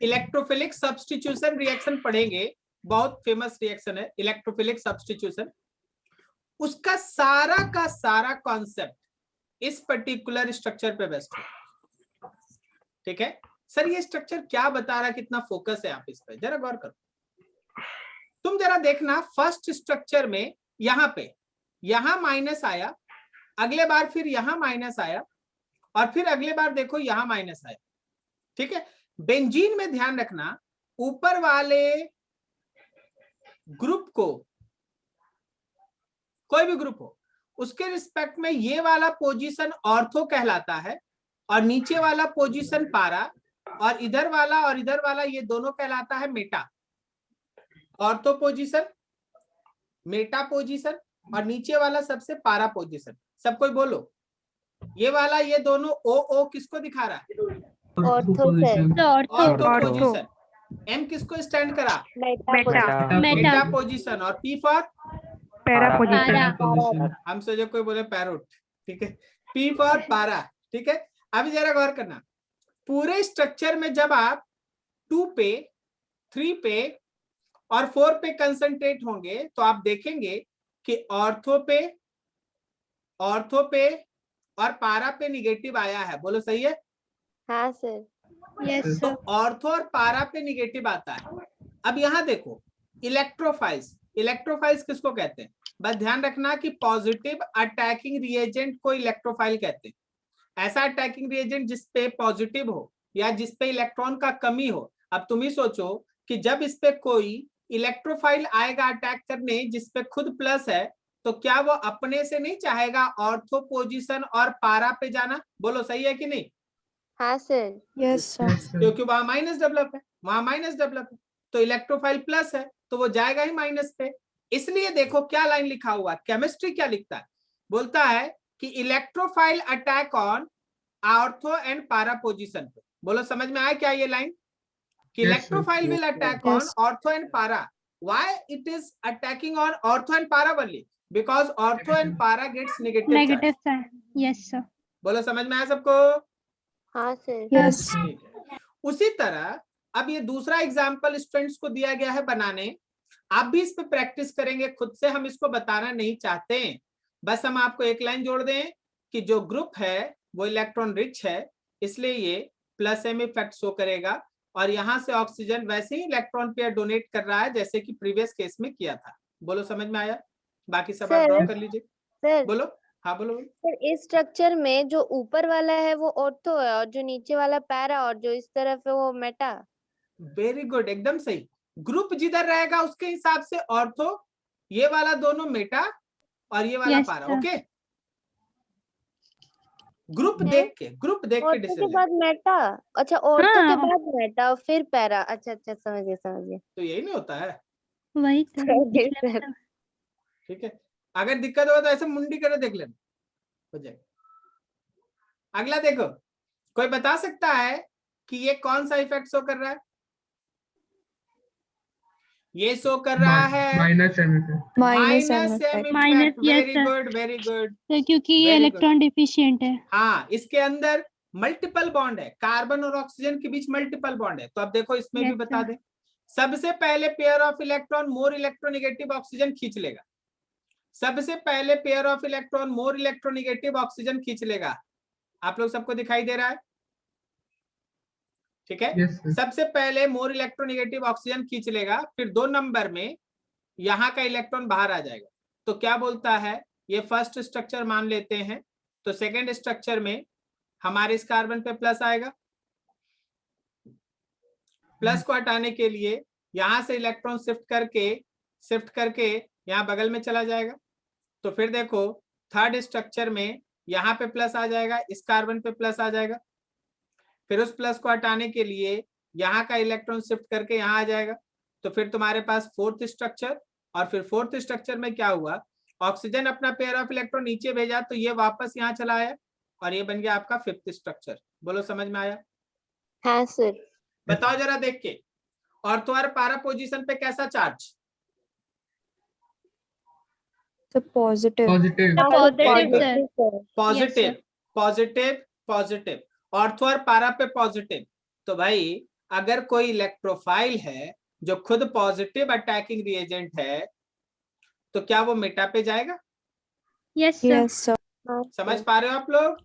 इलेक्ट्रोफिलिक सब्स्टिट्यूशन रिएक्शन पढ़ेंगे, बहुत फेमस रिएक्शन है इलेक्ट्रोफिलिक सब्स्टिट्यूशन। उसका सारा का सारा कॉन्सेप्ट इस पर्टिकुलर स्ट्रक्चर पे बेस्ड है, ठीक है। सर ये स्ट्रक्चर क्या बता रहा, कितना फोकस है आप इस पे, जरा गौर करो। तुम जरा देखना, फर्स्ट स्ट्रक्चर में यहाँ पे यहाँ माइनस आया, अगले बार फिर यहाँ माइनस आया, और फिर अगले बार देखो यहाँ माइनस आया, ठीक है। बेंजीन में ध्यान रखना, ऊपर वाले ग्रुप को, कोई भी ग्रुप हो, उसके रिस्पेक्ट में ये वाला पोजीशन ऑर्थो कहलाता है, और नीचे वाला पोजीशन पारा, और इधर वाला ये दोनों कहलाता है Meta. Ortho position, Meta position, और नीचे वाला सबसे पारा पोजीशन। सब कोई बोलो, ये वाला ये दोनों ओ किसको दिखा रहा है? Ortho sir. Ortho position. M किसको स्टैंड करा? Meta position. और पी फॉर पैरा पारा। हम सोचे कोई बोले पैरोट, ठीक है। पी फॉर पारा, ठीक है। अभी जरा गौर करना, पूरे स्ट्रक्चर में जब आप 2 पे, 3 पे और 4 पे कंसंट्रेट होंगे तो आप देखेंगे कि ऑर्थो पे और पारा पे निगेटिव आया है। बोलो सही है? हाँ सर। यस तो सर। ऑर्थो और पारा पे निगेटिव आता है। अब यहाँ देखो, इलेक्ट्रोफाइल्स किसको कहते हैं? बस ध्यान रखना कि पॉजिटिव अटैकिंग रिएजेंट को इलेक्ट्रोफाइल कहते हैं। ऐसा अटैकिंग रिएजेंट जिसपे पॉजिटिव हो या जिसपे इलेक्ट्रॉन का कमी हो। अब तुम ही सोचो कि जब इस पे कोई इलेक्ट्रोफाइल आएगा अटैक करने जिसपे खुद प्लस है, तो क्या वो अपने से नहीं चाहेगा ऑर्थो पोजीशन और पारा पे जाना? बोलो सही है कि नहीं? हाँ सर। Yes, sir. क्योंकि वहां माइनस डेवलप है, तो इलेक्ट्रोफाइल प्लस है तो वो जाएगा ही माइनस पे। इसलिए देखो क्या लाइन लिखा हुआ, केमिस्ट्री क्या लिखता है, बोलता है कि electrophile attack on ortho and para position पे। बोलो समझ में आया क्या ये लाइन, कि electrophile will attack on ortho and para. Why it is attacking on ortho and para only? Because ortho and para gets negative sign. Yes sir. बोलो समझ में आया सबको? हाँ सर। Yes. ठीक है। उसी तरह अब ये दूसरा एग्जाम्पल स्टूडेंट्स को दिया गया है बनाने, आप भी इस पे प्रैक्टिस करेंगे खुद से, हम इसको बताना नहीं चाहते, बस हम आपको एक लाइन जोड़ दें कि जो ग्रुप है वो इलेक्ट्रॉन रिच है, इसलिए ये प्लस एम इफेक्ट शो करेगा, और यहाँ से ऑक्सीजन वैसे ही इलेक्ट्रॉन पेयर डोनेट कर रहा है जैसे कि प्रीवियस केस में किया था। बोलो समझ में आया? बाकी सब आप ड्रॉ कर लीजिए। सर बोलो, हाँ बोलो। सर, इस स्ट्रक्चर में जो ऊपर वाला है वो ऑर्थो है, और जो नीचे वाला पैरा, और जो इस तरफ है वो मेटा। वेरी गुड, एकदम सही। ग्रुप जिधर रहेगा उसके हिसाब से ऑर्थो ये वाला दोनों मेटा और ये वाला Yes, पारा। sir. ओके, ग्रुप देख के ऑर्थो के डिसीजन। बाद मेटा, अच्छा ऑर्थो के हाँ। बाद मेटा फिर पैरा, अच्छा अच्छा समझ गए तो यही नहीं होता है, वही तो समझिए इसलिए सर। मतलब- ठीक है। अगर दिक्कत हो तो ऐसे मुंडी करे देख लेना, हो जाएगा। अगला देखो, कोई बता सकता है कि ये कौन सा इफेक्ट शो कर रहा है? ये शो कर रहा है minus M effect. Minus M minus M effect. Minus, effect. yes, very sir. Good, very good. तो क्योंकि ये Very good. इलेक्ट्रॉन डिफिशिएंट है। हाँ, इसके अंदर मल्टीपल बॉन्ड है, कार्बन और ऑक्सीजन के बीच मल्टीपल बॉन्ड है। तो अब देखो इसमें भी Yes, बता sir. दे, सबसे पहले pair of electron more electronegative oxygen खींच लेगा। सबसे पहले pair of electron more electronegative oxygen खींच लेगा। आप लोग सबको दिखाई दे रहा है? ठीक है। Yes, sir. सबसे पहले मोर इलेक्ट्रोनेगेटिव ऑक्सीजन खींच लेगा, फिर 2 नंबर में यहाँ का इलेक्ट्रॉन बाहर आ जाएगा। तो क्या बोलता है, ये फर्स्ट स्ट्रक्चर मान लेते हैं, तो सेकेंड स्ट्रक्चर में हमारे इस कार्बन पे प्लस आएगा। प्लस को हटाने के लिए यहां से इलेक्ट्रॉन शिफ्ट करके यहाँ बगल में चला जाएगा। तो फिर देखो थर्ड स्ट्रक्चर में यहाँ पे प्लस आ जाएगा, इस कार्बन पे प्लस आ जाएगा। फिर उस प्लस को हटाने के लिए यहाँ का इलेक्ट्रॉन शिफ्ट करके यहाँ आ जाएगा। तो फिर तुम्हारे पास फोर्थ स्ट्रक्चर, और फिर फोर्थ स्ट्रक्चर में क्या हुआ, ऑक्सीजन अपना पेयर ऑफ इलेक्ट्रॉन नीचे भेजा तो ये वापस यहाँ चला आया और ये बन गया आपका फिफ्थ स्ट्रक्चर। बोलो समझ में आया? हाँ सर। बताओ जरा देख के, और तुम्हारे पारा पोजीशन पे कैसा चार्ज? तो positive. Positive. Positive good. Sir. Positive, positive, positive. Ortho और पारा पे पॉजिटिव। तो भाई अगर कोई इलेक्ट्रोफाइल है जो खुद पॉजिटिव अटैकिंग रिएजेंट है, तो क्या वो मेटा पे जाएगा? Yes sir. Yes sir. समझ पा रहे हो आप लोग?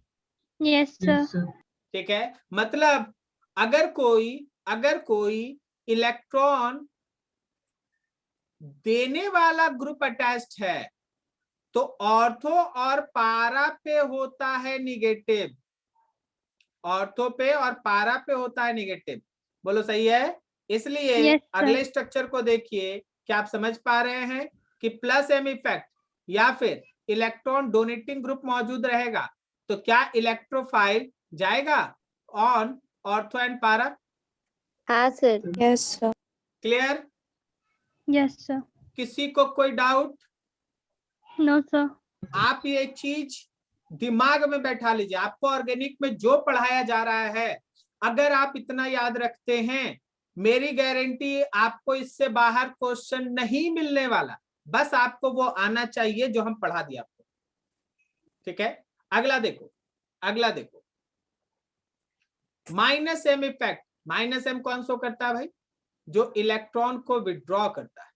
Yes sir. Yes, sir. ठीक है। मतलब अगर कोई इलेक्ट्रॉन देने वाला ग्रुप अटैच्ड है तो ऑर्थो और पारा पे होता है निगेटिव, ऑर्थो पे और पारा पे होता है निगेटिव। बोलो सही है? इसलिए Yes, sir. अगले स्ट्रक्चर को देखिए, क्या आप समझ पा रहे हैं कि प्लस एम इफेक्ट या फिर इलेक्ट्रॉन डोनेटिंग ग्रुप मौजूद रहेगा, तो क्या इलेक्ट्रोफाइल जाएगा ऑन ऑर्थो एंड पारा? हाँ sir. Yes sir. Clear? Yes sir. किसी को कोई डाउट? No sir. आप ये चीज दिमाग में बैठा लीजिए, आपको ऑर्गेनिक में जो पढ़ाया जा रहा है, अगर आप इतना याद रखते हैं, मेरी गारंटी आपको इससे बाहर क्वेश्चन नहीं मिलने वाला। बस आपको वो आना चाहिए जो हम पढ़ा दिया आपको। ठीक है। अगला देखो, minus M effect. Minus M कौन सो करता है भाई? जो इलेक्ट्रॉन को विड्रॉ करता है।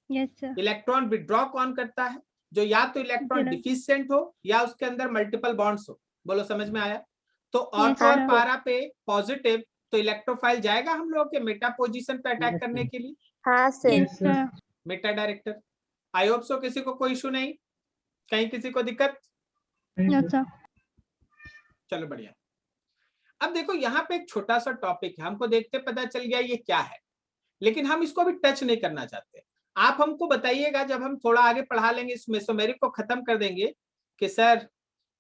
Yes sir. इलेक्ट्रॉन विड्रॉ कौन करता है? जो या तो इलेक्ट्रॉन डिफिशिएंट हो या उसके अंदर मल्टीपल बॉन्ड्स हो। बोलो समझ में आया? तो ऑर्थो और sir. पारा पे पॉजिटिव, तो इलेक्ट्रोफाइल जाएगा हम लोग के मेटा पोजीशन पे अटैक Yes, करने sir. के लिए। हाँ sir. Yes sir. Meta director. I hope so किसी को कोई इशू नहीं, कहीं किसी को दिक्कत? No sir. चलो बढ़िया। अब देखो यहाँ पे एक छोटा सा टॉपिक है, हमको देखते पता चल गया ये क्या है, लेकिन हम इसको अभी टच नहीं करना चाहते। आप हमको बताइएगा जब हम थोड़ा आगे पढ़ा लेंगे, इस मेसोमेरिक को खत्म कर देंगे, कि सर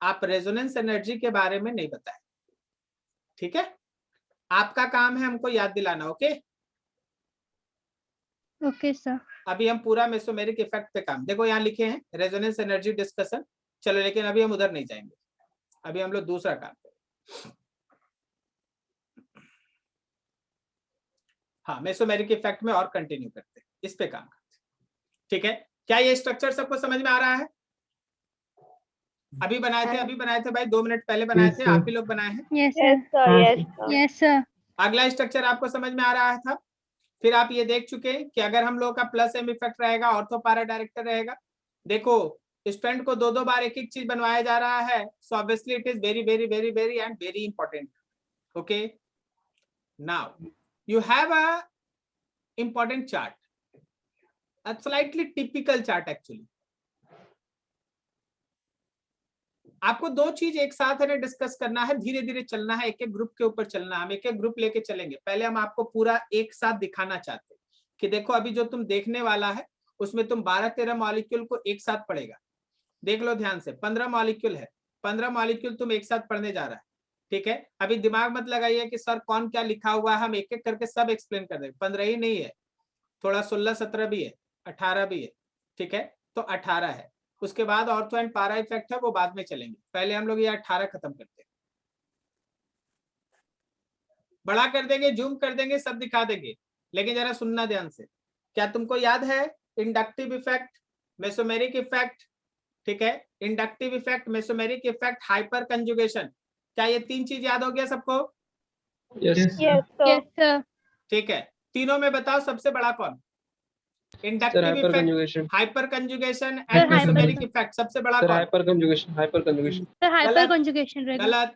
आप रेजोनेंस एनर्जी के बारे में नहीं बताए। ठीक है, आपका काम है हमको याद दिलाना। Okay, okay sir. अभी हम पूरा मेसोमेरिक इफेक्ट पे काम, देखो यहाँ लिखे हैं रेजोनेंस एनर्जी डिस्कशन। चलो, लेकिन अभी हम उधर नहीं जाएंगे, अभी हम लोग दूसरा काम करें। हाँ, मेसोमेरिक इफेक्ट में और कंटिन्यू करते हैं, इस पे काम करते हैं। ठीक है, क्या ये स्ट्रक्चर सबको समझ में आ रहा है? अभी बनाए थे भाई, 2 मिनट पहले बनाए थे, आप ही लोग बनाए हैं। Yes sir. Yes sir. अगला स्ट्रक्चर आपको समझ में आ रहा था। फिर आप ये देख चुके हैं कि अगर हम लोग का प्लस एम इफेक्ट रहेगा, ऑर्थो पारा डायरेक्टर रहेगा। देखो स्टूडेंट को 2-2 बार एक चीज बनवाया जा रहा है, so obviously it is very very very very and very important. Okay, now you have a important chart, a slightly typical chart actually। आपको 2 चीज एक साथ है डिस्कस करना है, धीरे धीरे चलना है, एक एक ग्रुप के ऊपर चलना है। हम एक एक ग्रुप लेके चलेंगे। पहले हम आपको पूरा एक साथ दिखाना चाहते हैं कि देखो अभी जो तुम देखने वाला है उसमें तुम 12-13 मॉलिक्यूल को एक साथ पढ़ेगा। देख लो ध्यान से, 15 मॉलिक्यूल है, 15 मॉलिक्यूल तुम एक साथ पढ़ने जा रहा है, ठीक है। अभी दिमाग मत लगाइए कि सर कौन क्या लिखा हुआ है, हम एक एक करके सब एक्सप्लेन कर देंगे। 15 ही नहीं है, थोड़ा 16-17 भी है, 18 भी है, ठीक है। तो 18 है, उसके बाद ऑर्थो एंड पारा इफेक्ट है, वो बाद में चलेंगे, पहले हम लोग ये 18 खत्म करते हैं। बड़ा कर देंगे, जूम कर देंगे, सब दिखा देंगे, लेकिन जरा सुनना ध्यान से। क्या तुमको याद है इंडक्टिव इफेक्ट, मेसोमेरिक इफेक्ट, ठीक है, inductive effect, mesomeric effect, hyper conjugation, क्या ये 3 चीज याद हो गया सबको? Yes Yes, sir. Yes sir. ठीक है, तीनों में बताओ सबसे बड़ा कौन? Sir inductive hyper effect, conjugation, hyper conjugation sir, and hyper mesomeric effect, सबसे बड़ा सर कौन? Hyper conjugation, hyper conjugation. Sir hyper गलत। कंजुगेशन रहेगा। गलत,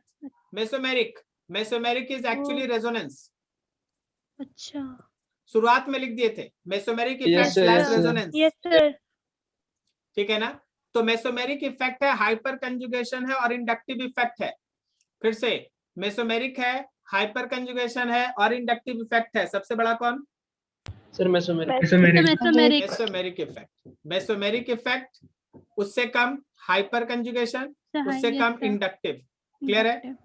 mesomeric, mesomeric is actually resonance. अच्छा। शुरुआत में लिख दिए थे mesomeric Yes, effect sir, slash yes, sir. Resonance, yes sir. ठीक है ना। तो मेसोमेरिक इफेक्ट है, हाइपर कंजुगेशन है और इंडक्टिव इफेक्ट है। फिर से मेसोमेरिक है, हाइपर कंजुगेशन है और इंडक्टिव इफेक्ट है, सबसे बड़ा कौन? Sir mesomeric. Mesomerik. Mesomeric. Mesomeric effect, mesomeric effect, उससे कम हाइपर कंजुगेशन, उससे कम इंडक्टिव। क्लियर है?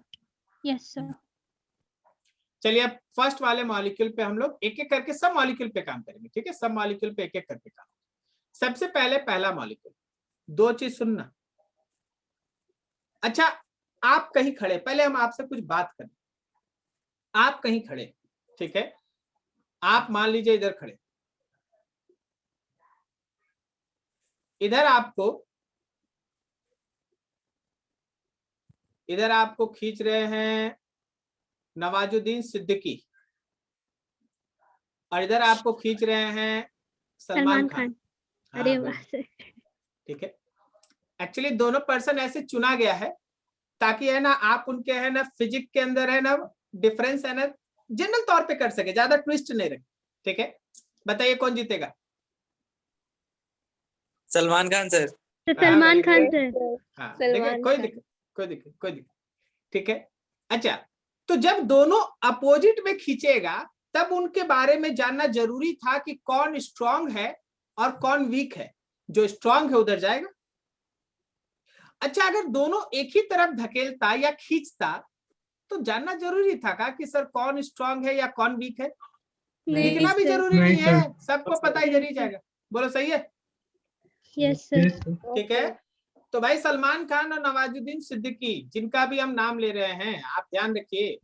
Yes sir. चलिए अब फर्स्ट वाले मॉलिक्यूल पे हम लोग एक एक करके सब मॉलिक्यूल पे काम करेंगे, ठीक है, सब मॉलिक्यूल पे एक एक करके काम। सबसे पहले पहला मॉलिक्यूल, 2 चीज सुनना। अच्छा, आप कहीं खड़े, पहले हम आपसे कुछ बात करें। आप कहीं खड़े, ठीक है, आप मान लीजिए इधर खड़े, इधर आपको खींच रहे हैं नवाजुद्दीन सिद्दीकी और इधर आपको खींच रहे हैं सलमान खान। अरे हाँ, वाह सर। ठीक है। एक्चुअली दोनों पर्सन ऐसे चुना गया है ताकि है ना आप उनके है ना फिजिक्स के अंदर है ना डिफरेंस है ना जनरल तौर पे कर सके, ज्यादा ट्विस्ट नहीं रखे, ठीक है। बताइए कौन जीतेगा? सलमान खान सर। सलमान खान सर। हाँ, देखिए कोई दिक्कत, ठीक है। अच्छा, तो जब दोनों अपोजिट में खींचेगा तब उनके बारे में जानना जरूरी था कि कौन स्ट्रांग है और कौन वीक है। जो स्ट्रांग है उधर जाएगा। अच्छा, अगर दोनों एक ही तरफ धकेलता या खींचता तो जानना जरूरी था का कि सर कौन स्ट्रांग है या कौन वीक है? लिखना भी जरूरी नहीं है, सबको पता इधर ही जाएगा। बोलो सही है? Yes sir. Yes, sir. ठीक है। तो भाई सलमान खान और नवाजुद्दीन सिद्दीकी जिनका भी हम नाम ले रहे हैं, आप ध्यान रखिए,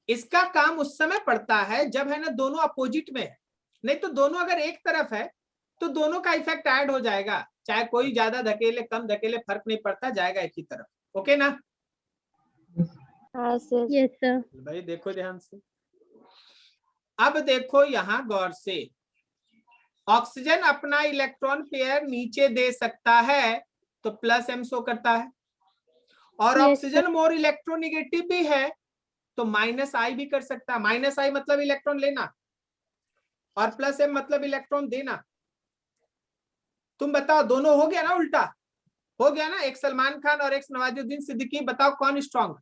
इसका काम उस समय पड़ता है जब है ना दोनों अपोजिट में है। नहीं तो दोनों अगर एक तरफ है तो दोनों का इफेक्ट ऐड हो जाएगा, चाहे कोई ज्यादा धकेले कम धकेले फर्क नहीं पड़ता, जाएगा एक ही तरफ। ओके ना? हाँ सर। Yes sir. भाई देखो ध्यान से, अब देखो यहां गौर से, ऑक्सीजन अपना इलेक्ट्रॉन पेयर नीचे दे सकता है तो प्लस एम शो करता है, और Yes, ऑक्सीजन मोर इलेक्ट्रोनिगेटिव भी है तो माइनस आई भी कर सकता है। माइनस आई मतलब इलेक्ट्रॉन लेना और प्लस एम मतलब इलेक्ट्रॉन देना। तुम बताओ, दोनों हो गया ना, उल्टा हो गया ना, एक सलमान खान और एक नवाजुद्दीन सिद्दीकी। बताओ कौन strong?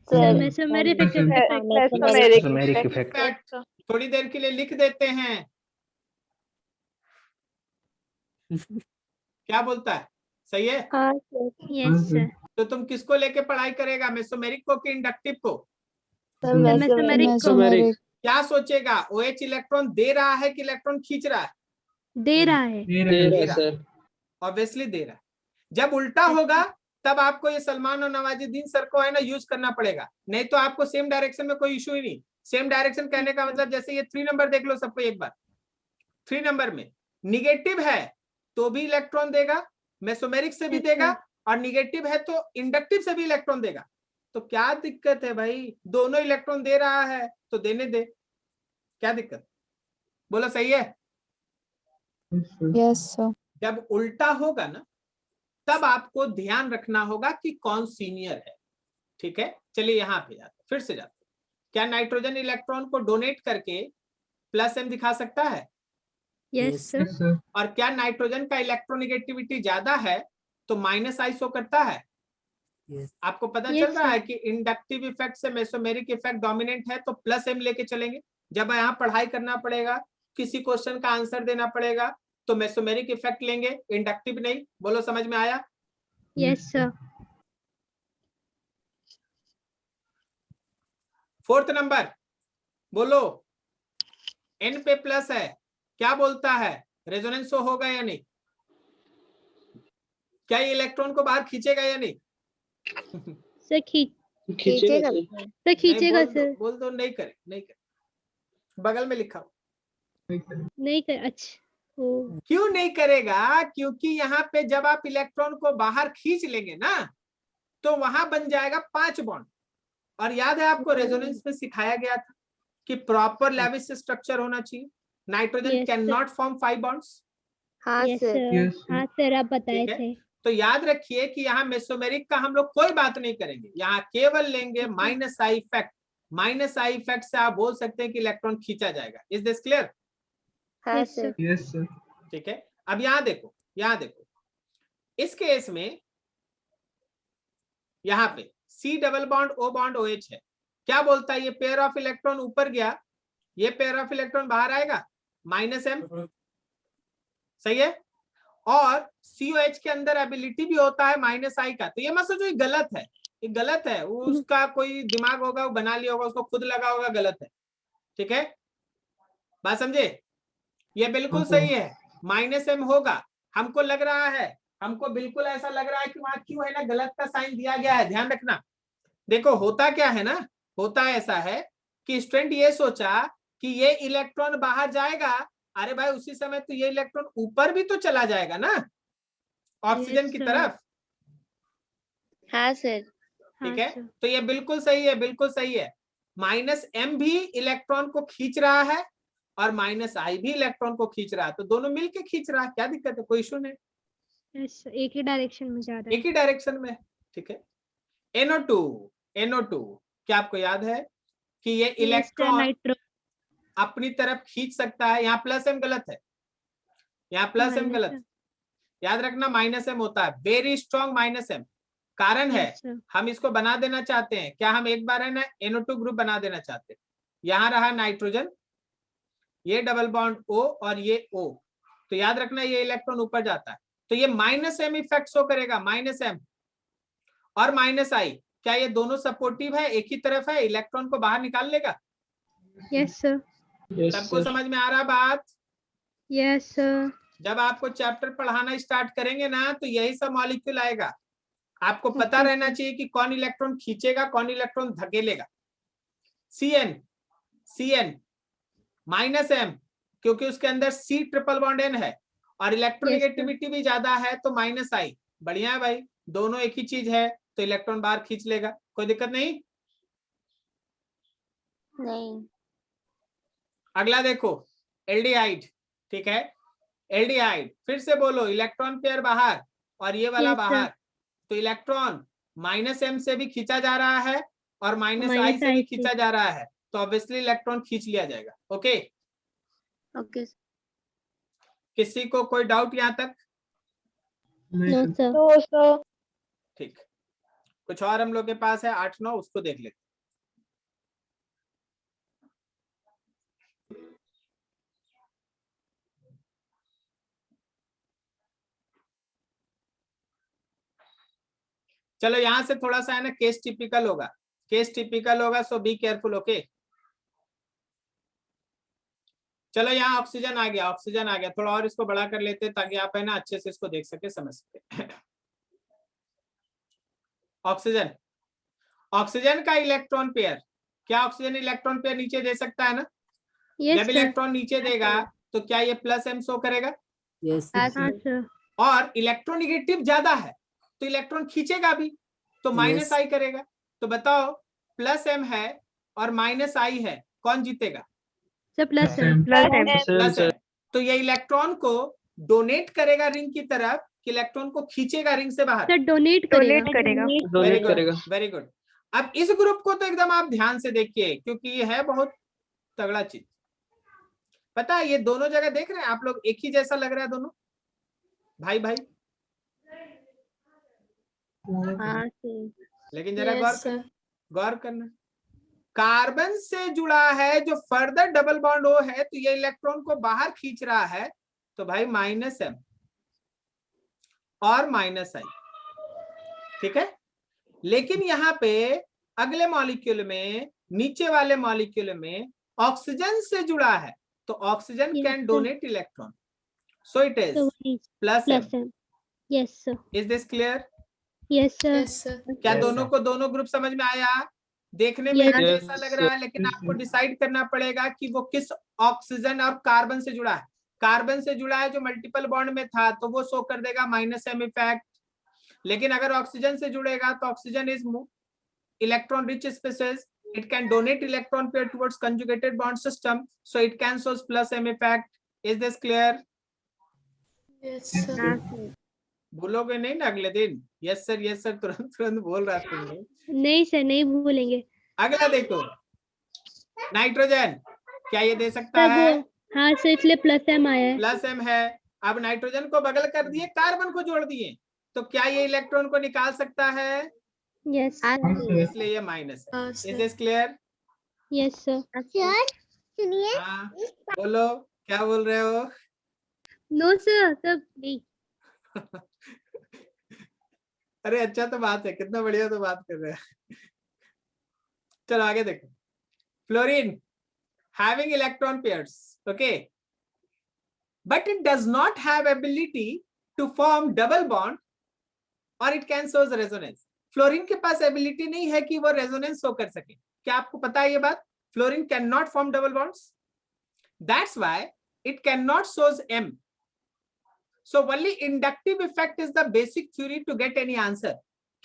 Sir mesomeric mesomeric effect थोड़ी देर के लिए लिख देते हैं। क्या बोलता है? सही है? हाँ सर। Yes sir. तो तुम किसको लेके पढ़ाई करेगा, मेसोमेरिक को कि इंडक्टिव को? मेसोमेरिक को। मेसोमेरिक क्या सोचेगा, OH इलेक्ट्रॉन दे रहा है कि इलेक्ट्रॉन खींच रहा है? दे रहा है। दे रहा सर। ऑब्वियसली दे रहा है। जब उल्टा होगा तब आपको ये सलमान और नवाजुद्दीन सर को है ना यूज करना पड़ेगा, नहीं तो आपको सेम डायरेक्शन में कोई इशू ही नहीं। सेम डायरेक्शन कहने का मतलब जैसे ये 3 नंबर देख लो सबको एक बार। 3 नंबर में निगेटिव है तो भी इलेक्ट्रॉन देगा, मेसोमेरिक से भी देगा, और निगेटिव है तो इंडक्टिव से भी इलेक्ट्रॉन देगा। तो क्या दिक्कत है भाई, दोनों इलेक्ट्रॉन दे रहा है तो देने दे, क्या दिक्कत? बोलो सही है? Yes sir. जब उल्टा होगा ना तब आपको ध्यान रखना होगा कि कौन सीनियर है, ठीक है। चलिए यहां पे जाते, फिर से जाते। क्या नाइट्रोजन इलेक्ट्रॉन को डोनेट करके प्लस एम दिखा सकता है? Yes sir. Yes, sir. और क्या नाइट्रोजन का इलेक्ट्रोनिगेटिविटी ज्यादा है तो माइनस आई शो करता है? Yes. आपको पता Yes, चल रहा है sir. कि इंडक्टिव इफेक्ट से मेसोमेरिक इफेक्ट डोमिनेंट है तो प्लस एम लेके चलेंगे। जब यहाँ पढ़ाई करना पड़ेगा किसी क्वेश्चन का आंसर देना पड़ेगा तो मेसोमेरिक इफेक्ट लेंगे, इंडक्टिव नहीं। बोलो समझ में आया? Yes sir. फोर्थ नंबर बोलो, एन पे प्लस है, क्या बोलता है? रेजोनेंस होगा या नहीं? क्या ये इलेक्ट्रॉन को बाहर खींचेगा या नहीं? सर खींचेगा सर। सर। सर खींचेगा नहीं, सर। बोल दो नहीं करे, नहीं करे, बगल में लिखा हो। नहीं कर, अच्छा ओ क्यों नहीं करेगा? क्योंकि यहाँ पे जब आप इलेक्ट्रॉन को बाहर खींच लेंगे ना तो वहां बन जाएगा 5 बॉन्ड। और याद है आपको रेजोनेंस में सिखाया गया था कि प्रॉपर लेविस स्ट्रक्चर होना चाहिए। Nitrogen Yes, can sir. Not form 5 bonds. हाँ yes sir. Sir. Yes, sir. हाँ सर आप बताए ठीक है। थे। तो याद रखिए कि यहाँ मेसोमेरिक का हम लोग कोई बात नहीं करेंगे, यहाँ केवल लेंगे minus I effect. Minus I effect से आप बोल सकते हैं कि इलेक्ट्रॉन खींचा जाएगा। Is this clear? हाँ Yes, सर। Yes, sir. ठीक है। अब यहाँ देखो, यहाँ देखो, इस केस में यहाँ पे C double bond O bond OH है। क्या बोलता है? ये पेयर ऑफ इलेक्ट्रॉन ऊपर गया, ये पेयर ऑफ इलेक्ट्रॉन बाहर आएगा, -m। सही है। और COH के अंदर एबिलिटी भी होता है -I का। तो ये मत सोचो ये गलत है, ये गलत है। वो उसका कोई दिमाग होगा, वो बना लिया होगा, उसको खुद लगा होगा, गलत है। ठीक है, बात समझे? ये बिल्कुल सही है, -m होगा। हमको लग रहा है, हमको बिल्कुल ऐसा लग रहा है कि वहां क्यों है ना गलत का साइन दिया गया है। ध्यान रखना। देखो होता क्या है ना, होता ऐसा है कि स्टूडेंट ये सोचा कि ये इलेक्ट्रॉन बाहर जाएगा। अरे भाई उसी समय तो ये इलेक्ट्रॉन ऊपर भी तो चला जाएगा ना, ऑक्सीजन की sir. तरफ। हाँ सर। ठीक हाँ है, सर। तो ये बिल्कुल सही है, बिल्कुल सही है। -m भी इलेक्ट्रॉन को खींच रहा है और -I भी इलेक्ट्रॉन को खींच रहा है। तो दोनों मिलके खींच रहा है, क्या दिक्कत है? कोई इशू नहीं, यस सर, एक ही डायरेक्शन में जा रहा है। एक ही डायरेक्शन में। ठीक है। NO2 क्या आपको याद है कि ये Yes, sir, इलेक्ट्रॉन नाइट्रो अपनी तरफ खींच सकता है? यहाँ +m गलत है, यहाँ +m Minus गलत है। याद रखना -m होता है, वेरी स्ट्रॉन्ग -m। कारण है Yes, sir. हम इसको बना देना चाहते हैं। क्या हम एक बार है ना NO2 ग्रुप बना देना चाहते हैं? यहाँ रहा नाइट्रोजन, ये डबल बॉन्ड O और ये O। तो याद रखना ये इलेक्ट्रॉन ऊपर जाता है, तो ये -m इफेक्ट शो करेगा, -m और -I। क्या ये दोनों सपोर्टिव है, एक ही तरफ है, इलेक्ट्रॉन को बाहर निकाल लेगा? Yes, sir. यस सबको सर। समझ में आ रहा बात? Yes, sir. जब आपको चैप्टर पढ़ाना स्टार्ट करेंगे ना तो यही सब मॉलिक्यूल आएगा। आपको पता Okay, रहना चाहिए कि कौन इलेक्ट्रॉन खींचेगा, कौन इलेक्ट्रॉन धकेलेगा। CN -m, क्योंकि उसके अंदर C ट्रिपल बॉन्ड N है और इलेक्ट्रोनेगेटिविटी भी ज्यादा है, तो -I। बढ़िया है भाई, दोनों एक ही चीज है तो इलेक्ट्रॉन बाहर खींच लेगा, कोई दिक्कत नहीं। नहीं। अगला देखो, एल्डिहाइड। ठीक है, एल्डिहाइड फिर से बोलो, इलेक्ट्रॉन पेयर बाहर और ये वाला Yes, sir. बाहर। तो इलेक्ट्रॉन -m से भी खींचा जा रहा है और -I -I से भी से। खींचा जा रहा है, तो ऑब्वियसली इलेक्ट्रॉन खींच लिया जाएगा। Okay, okay. किसी को कोई डाउट यहाँ तक? No, sir. तो सर ठीक, कुछ और हम लोग के पास है 8-9, उसको देख लेते। चलो यहां से थोड़ा सा है ना केस टिपिकल होगा, केस टिपिकल होगा, सो बी केयरफुल। ओके, चलो यहाँ ऑक्सीजन आ गया, ऑक्सीजन आ गया। थोड़ा और इसको बड़ा कर लेते हैं ताकि आप है ना अच्छे से इसको देख सके, समझ सके। ऑक्सीजन, ऑक्सीजन का इलेक्ट्रॉन पेयर, क्या ऑक्सीजन इलेक्ट्रॉन पेयर नीचे दे सकता है ना? Yes, जब sir. इलेक्ट्रॉन नीचे देगा तो क्या ये +m शो करेगा? Yes, हाँ sir. हाँ सर। सर। और इलेक्ट्रोनेगेटिव ज्यादा है तो इलेक्ट्रॉन खींचेगा भी, तो Yes. -I करेगा। तो बताओ +m है और -I है, कौन जीतेगा? सर प्लस है। प्लस है। तो ये इलेक्ट्रॉन को डोनेट करेगा रिंग की तरफ कि इलेक्ट्रॉन को खींचेगा रिंग से बाहर? सर डोनेट करेगा। वेरी डोनेट गुड, करेगा। Very good. अब इस ग्रुप को तो एकदम आप ध्यान से देखिए क्योंकि ये है बहुत तगड़ा चीज। पता है ये दोनों जगह देख रहे हैं आप लोग, एक ही जैसा लग रहा है दोनों भाई भाई, हाँ सर। लेकिन जरा गौर करना, गौर करना। कार्बन से जुड़ा है जो फर्दर डबल बॉन्ड ओ है, तो ये इलेक्ट्रॉन को बाहर खींच रहा है, तो भाई -m और -I, ठीक है। लेकिन यहाँ पे अगले मॉलिक्यूल में, नीचे वाले मॉलिक्यूल में ऑक्सीजन से जुड़ा है, तो oxygen Yes, can sir. Donate electron, so it is So is +m। plus M. Yes, sir. Is this clear? Yes, sir. Yes, sir. क्या Yes, दोनों sir. को दोनों ग्रुप समझ में आया? देखने में Yes. एक Yes, जैसा लग रहा है, लेकिन Yes, आपको sir. डिसाइड करना पड़ेगा कि वो किस ऑक्सीजन और कार्बन से जुड़ा है। कार्बन से जुड़ा है जो मल्टीपल बॉन्ड में था, तो वो शो कर देगा -m इफेक्ट। लेकिन अगर ऑक्सीजन से जुड़ेगा तो oxygen is electron rich species, it can donate electron pair towards conjugated bond system, so it can show +m effect. Is this clear? Yes, Yes, sir. sir. भूलोगे नहीं ना अगले दिन? यस सर तुरंत तुरंत बोल रहा तुम लोग। नहीं सर, नहीं भूलेंगे। अगला देखो, नाइट्रोजन, क्या ये दे सकता सर है? वो, हाँ सर, इसलिए +m आया है। +m है। अब नाइट्रोजन को बगल कर दिए, कार्बन को जोड़ दिए, तो क्या ये इलेक्ट्रॉन को निकाल सकता है? Yes, हाँ sir. Yes, sir. इसलिए ये माइनस है। Sir. Is this clear? Yes, sir. हाँ, बोलो क्या बोल रहे हो? No, sir. सर नहीं। अरे अच्छा तो बात है, कितना बढ़िया तो बात कर रहे हैं। चलो आगे देखो, fluorine having electron pairs, okay, but it does not have ability to form double bond or it can show resonance. Fluorine के पास एबिलिटी नहीं है कि वो रेजोनेंस शो कर सके। क्या आपको पता है ये बात? Fluorine can not form double bonds, that's why it can not shows M. So only inductive effect is the basic theory to get any answer.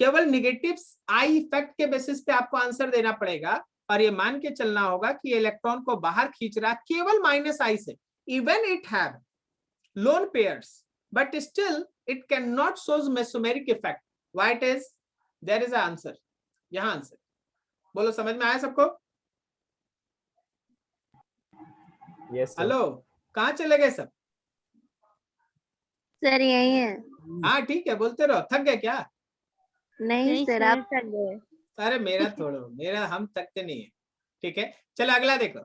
केवल नेगेटिव I इफेक्ट के बेसिस पे आपको आंसर देना पड़ेगा और ये मान के चलना होगा कि इलेक्ट्रॉन को बाहर खींच रहा केवल -I से। Even it have lone pairs, but still it cannot shows mesomeric effect. Why it is? There is an answer. यहाँ आंसर बोलो, समझ में आया सबको? Yes, sir. हेलो, कहाँ चले गए सब? सर यही है। हाँ ठीक है, बोलते रहो। थक गए क्या? नहीं नहीं, सर, सर। आप थक गए। अरे मेरा छोड़ो, मेरा हम थकते नहीं है। ठीक है, चलो अगला देखो,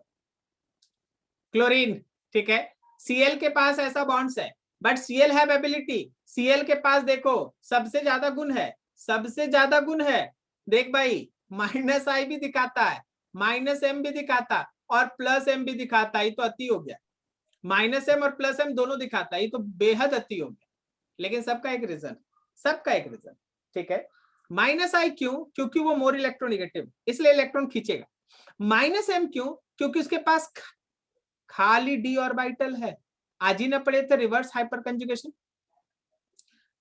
क्लोरीन। ठीक है, Cl के पास ऐसा बॉन्ड्स है, but Cl have ability. Cl के पास देखो सबसे ज्यादा गुण है, सबसे ज्यादा गुण है। देख भाई, -I भी दिखाता है, -m भी दिखाता और +m भी दिखाता है। ये तो अति हो गया, -m और +m दोनों दिखाता है, ये तो बेहद अति हो गया। लेकिन सबका एक रीजन, सबका एक रीजन। ठीक है, -I क्यों? क्योंकि वो मोर इलेक्ट्रोनेगेटिव, इसलिए इलेक्ट्रॉन खींचेगा। -m क्यों? क्योंकि उसके पास खाली d ऑर्बिटल है। आज ही ना पढ़े थे रिवर्स हाइपर कंजुगेशन?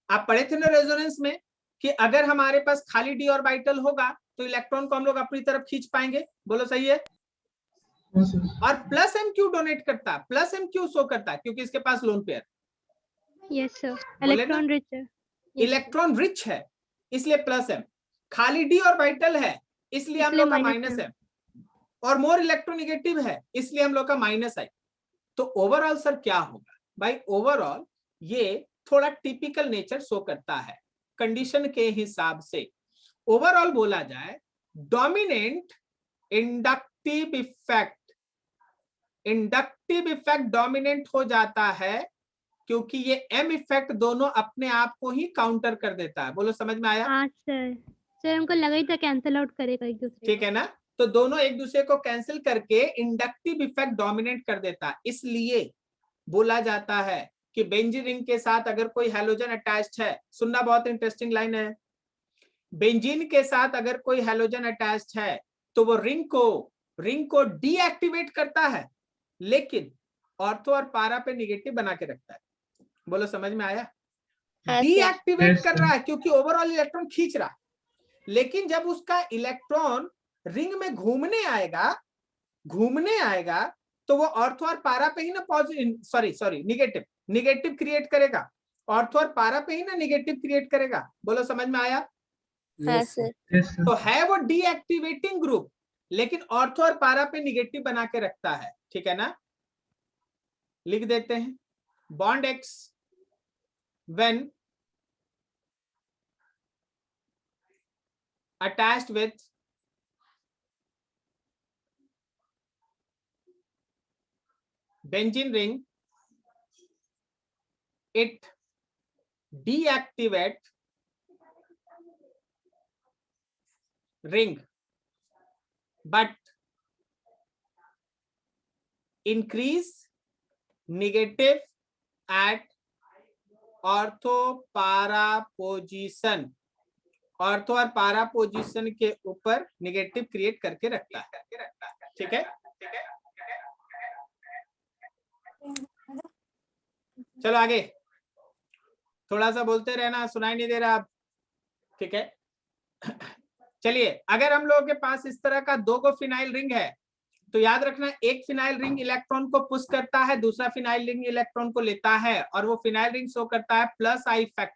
आप पढ़े थे ना रेजोनेंस में कि अगर हमारे पास खाली d ऑर्बिटल होगा तो इलेक्ट्रॉन को हम लोग अपनी तरफ खींच पाएंगे। बोलो सही है? Yes, sir. और +m क्यों डोनेट करता, +m क्यों शो करता? क्योंकि इसके पास लोन पेयर, Yes, sir. बोले ना? Electron rich है। Yes, इलेक्ट्रॉन रिच है इसलिए +m, खाली d ऑर्बिटल है इसलिए हम इसलिए लोग का -m। -m, और मोर इलेक्ट्रोनेगेटिव है इसलिए हम लोग का -I। तो ओवरऑल सर क्या होगा भाई? ओवरऑल ये थोड़ा टिपिकल नेचर शो करता है कंडीशन के हिसाब से। ओवरऑल बोला जाए, dominant inductive effect, inductive effect dominant हो जाता है क्योंकि ये M इफेक्ट दोनों अपने आप को ही काउंटर कर देता है। बोलो समझ में आया? हाँ सर, सर हमको लगा ही था कैंसिल आउट करेगा एक दूसरे ठीक है ना? तो दोनों एक दूसरे को कैंसिल करके इंडक्टिव इफेक्ट डोमिनेट कर देता है। इसलिए बोला जाता है कि बेंजीन रिंग के साथ अगर कोई हैलोजन अटैच्ड है, सुनना बहुत इंटरेस्टिंग लाइन है, बेंजीन के साथ अगर कोई हैलोजन अटैच्ड है तो वो रिंग को डीएक्टिवेट करता है, लेकिन ऑर्थो और पारा पे निगेटिव बना के रखता है। बोलो समझ में आया? डीएक्टिवेट Yes, कर sir. रहा है क्योंकि ओवरऑल इलेक्ट्रॉन खींच रहा है, लेकिन जब उसका इलेक्ट्रॉन रिंग में घूमने आएगा तो वो ऑर्थो और पारा पे ही ना सॉरी निगेटिव क्रिएट करेगा। ऑर्थो और पारा पे ही ना निगेटिव क्रिएट करेगा। बोलो समझ में आया? हाँ Yes, sir. Sir. Yes, sir. तो है वो डीएक्टिवेटिंग ग्रुप, लेकिन ऑर्थो और पारा पे निगेटिव बना के रखता है। ठीक है ना? लिख देते हैं, bond X when attached with benzene ring, it deactivate ring but increase negative at ortho पारा पोजीशन, ऑर्थो और पारा पोजीशन के ऊपर नेगेटिव क्रिएट करके रखता है। ठीक है, चलो आगे, थोड़ा सा बोलते रहना, सुनाई नहीं दे रहा अब। ठीक है, चलिए, अगर हम लोगों के पास इस तरह का 2 फिनाइल रिंग है तो याद रखना, एक फिनाइल रिंग इलेक्ट्रॉन को पुश करता है, दूसरा फिनाइल रिंग इलेक्ट्रॉन को लेता है, और वो फिनाइल रिंग शो करता है plus I effect,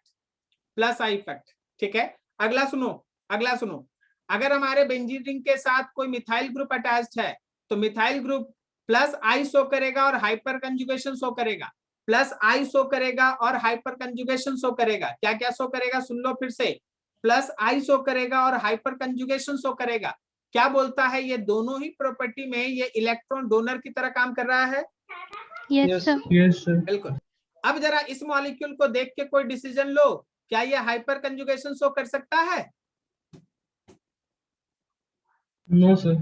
plus I effect. ठीक है, अगला सुनो, अगला सुनो, अगर हमारे बेंजीन रिंग के साथ कोई मिथाइल ग्रुप अटैच्ड है तो methyl group plus I show करेगा और हाइपर कंजुगेशन शो करेगा, प्लस आई शो करेगा और हाइपर कंजुगेशन शो करेगा। क्या क्या शो करेगा, सुन लो फिर से, प्लस आई शो करेगा और हाइपर कंजुगेशन शो करेगा। क्या बोलता है, ये दोनों ही प्रॉपर्टी में ये इलेक्ट्रॉन डोनर की तरह काम कर रहा है। Yes sir, Yes, sir. बिल्कुल। अब जरा इस मॉलिक्यूल को देख के कोई डिसीजन लो, क्या ये हाइपर कंजुगेशन शो कर सकता है? No, sir.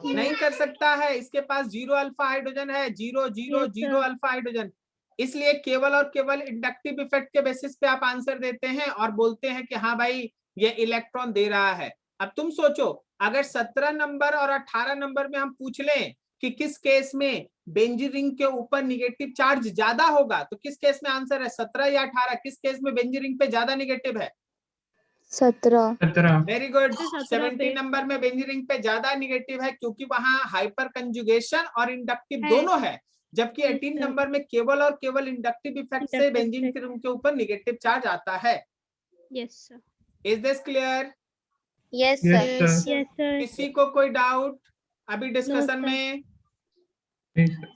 नहीं कर सकता है, इसके पास 0 अल्फा हाइड्रोजन है, 0 0 Yes, 0 sir. Alpha hydrogen. इसलिए केवल और केवल इंडक्टिव इफेक्ट के बेसिस पे आप आंसर देते हैं और बोलते हैं कि हाँ भाई ये इलेक्ट्रॉन दे रहा है। अब तुम सोचो, अगर 17 नंबर और 18 नंबर में हम पूछ लें कि किस केस में बेंजीन रिंग के ऊपर नेगेटिव चार्ज ज्यादा होगा, तो किस केस में आंसर है 17 या 18? किस केस में बेंजीन रिंग पे ज्यादा नेगेटिव है? 17। 17. Very good. 17 17 पे। नंबर में बेंजीन रिंग पे ज्यादा नेगेटिव है क्योंकि वहां हाइपर कंजुगेशन और इंडक्टिव है। दोनों है, जबकि Yes, 18 sir. नंबर में केवल और केवल इंडक्टिव इफेक्ट से Inductive बेंजीन effect. के रिंग के ऊपर नेगेटिव चार्ज आता है। Yes sir, is this clear? Yes, Yes, sir. sir. Yes sir, किसी को कोई डाउट अभी डिस्कशन sir. में? Yes, sir.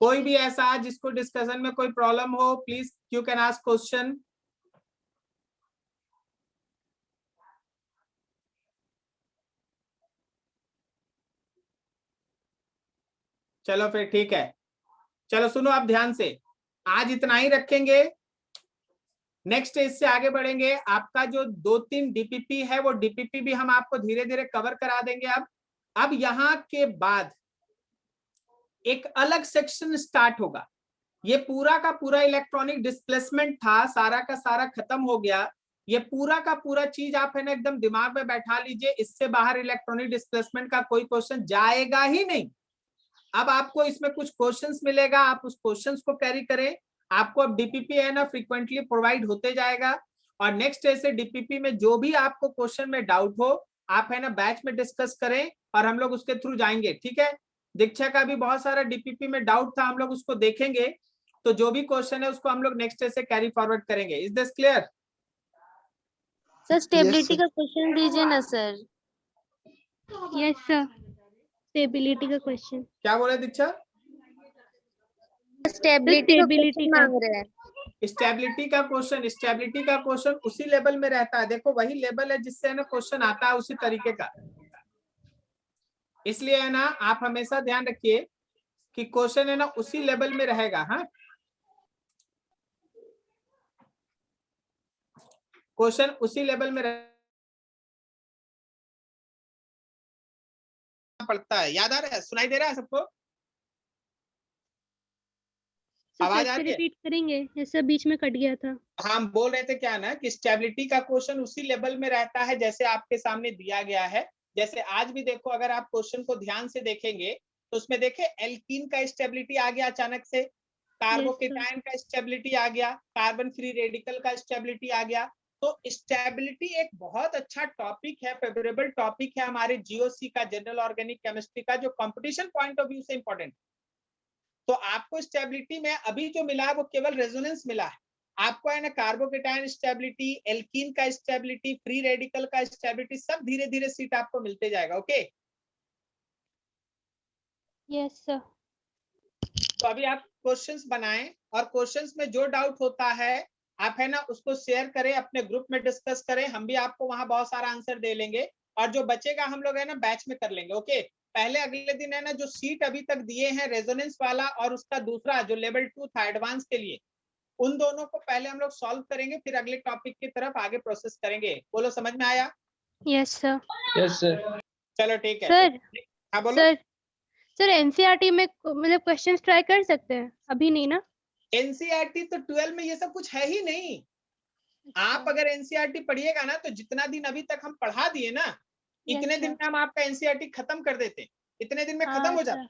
कोई भी ऐसा जिसको डिस्कशन में कोई प्रॉब्लम हो, please you can ask question. चलो फिर ठीक है, चलो सुनो आप ध्यान से, आज इतना ही रखेंगे। नेक्स्ट इससे आगे बढ़ेंगे। आपका जो 2-3 डीपीपी है वो डीपीपी भी हम आपको धीरे धीरे कवर करा देंगे। अब यहाँ के बाद एक अलग सेक्शन स्टार्ट होगा। ये पूरा का पूरा इलेक्ट्रॉनिक डिस्प्लेसमेंट था, सारा का सारा खत्म हो गया। ये पूरा का पूरा चीज आप है ना एकदम दिमाग में बैठा लीजिए, इससे बाहर इलेक्ट्रॉनिक डिस्प्लेसमेंट का कोई क्वेश्चन जाएगा ही नहीं। अब आपको इसमें कुछ क्वेश्चंस मिलेगा, आप उस क्वेश्चंस को कैरी करें। आपको अब डीपीपी है ना फ्रीक्वेंटली प्रोवाइड होते जाएगा, और नेक्स्ट ऐसे डीपीपी में जो भी आपको क्वेश्चन में डाउट हो आप है ना बैच में डिस्कस करें और हम लोग उसके थ्रू जाएंगे। ठीक है, दीक्षा का भी बहुत सारा डीपीपी में डाउट था, हम लोग उसको देखेंगे, तो जो भी क्वेश्चन है उसको हम लोग नेक्स्ट ऐसे कैरी फॉरवर्ड करेंगे। Is this clear? Sir stability का क्वेश्चन दीजिए ना सर। यस सर, स्टेबिलिटी का क्वेश्चन। क्या बोले दीक्षा? स्टेबिलिटी का Stability क्वेश्चन का। मांग रहे हैं। स्टेबिलिटी का क्वेश्चन, स्टेबिलिटी का क्वेश्चन उसी लेवल में रहता है। देखो वही लेवल है जिससे है ना क्वेश्चन आता है उसी तरीके का। इसलिए है ना आप हमेशा ध्यान रखिए कि क्वेश्चन है ना उसी लेवल में रहेगा। हाँ, क्वेश्चन उसी लेवल में पड़ता है। याद आ रहा है? सुनाई दे रहा है सबको? आवाज आ रही है? रिपीट करेंगे, ऐसा बीच में कट गया था। हम बोल रहे थे क्या ना कि स्टेबिलिटी का क्वेश्चन उसी लेवल में रहता है जैसे आपके सामने दिया गया है। जैसे आज भी देखो, अगर आप क्वेश्चन को ध्यान से देखेंगे तो उसमें देखे एल्कीन का स्टेबिलिटी आ गया अचानक से, कार्बोकेटायन का स्टेबिलिटी आ गया, कार्बन फ्री रेडिकल का स्टेबिलिटी आ गया। तो स्टेबिलिटी एक बहुत अच्छा टॉपिक है, फेवरेबल टॉपिक है हमारे जीओसी का, जनरल ऑर्गेनिक केमिस्ट्री का, जो कंपटीशन पॉइंट ऑफ व्यू से इंपॉर्टेंट। तो आपको स्टेबिलिटी में अभी जो मिला है वो केवल रेजोनेंस मिला है। आपको है ना कार्बोकेटायन स्टेबिलिटी, एल्कीन का स्टेबिलिटी, फ्री रेडिकल का स्टेबिलिटी, सब धीरे धीरे सीट आपको मिलते जाएगा। Okay, yes sir. तो अभी आप क्वेश्चंस बनाएं और क्वेश्चंस में जो डाउट होता है आप है ना उसको शेयर करें, अपने ग्रुप में डिस्कस करें। हम भी आपको वहां बहुत सारा आंसर दे लेंगे और जो बचेगा हम लोग है ना बैच में कर लेंगे। ओके, पहले अगले दिन है ना जो सीट अभी तक दिए हैं रेजोनेंस वाला और उसका दूसरा जो लेवल 2 था एडवांस के लिए, उन दोनों को पहले हम लोग सॉल्व करेंगे, फिर अगले टॉपिक की तरफ आगे प्रोसेस करेंगे। बोलो समझ में आया? Yes sir. Yes sir. चलो ठीक है। सर हाँ बोलो। सर एनसीईआरटी में मतलब क्वेश्चंस ट्राई कर सकते हैं, अभी नहीं ना? एनसीईआरटी तो 12 में ये सब कुछ है ही नहीं। आप अगर एनसीईआरटी पढ़िएगा ना तो जितना दिन अभी तक हम पढ़ा दिए ना, इतने दिन में हम आपका एनसीईआरटी खत्म कर देते, इतने दिन में खत्म हो जाता।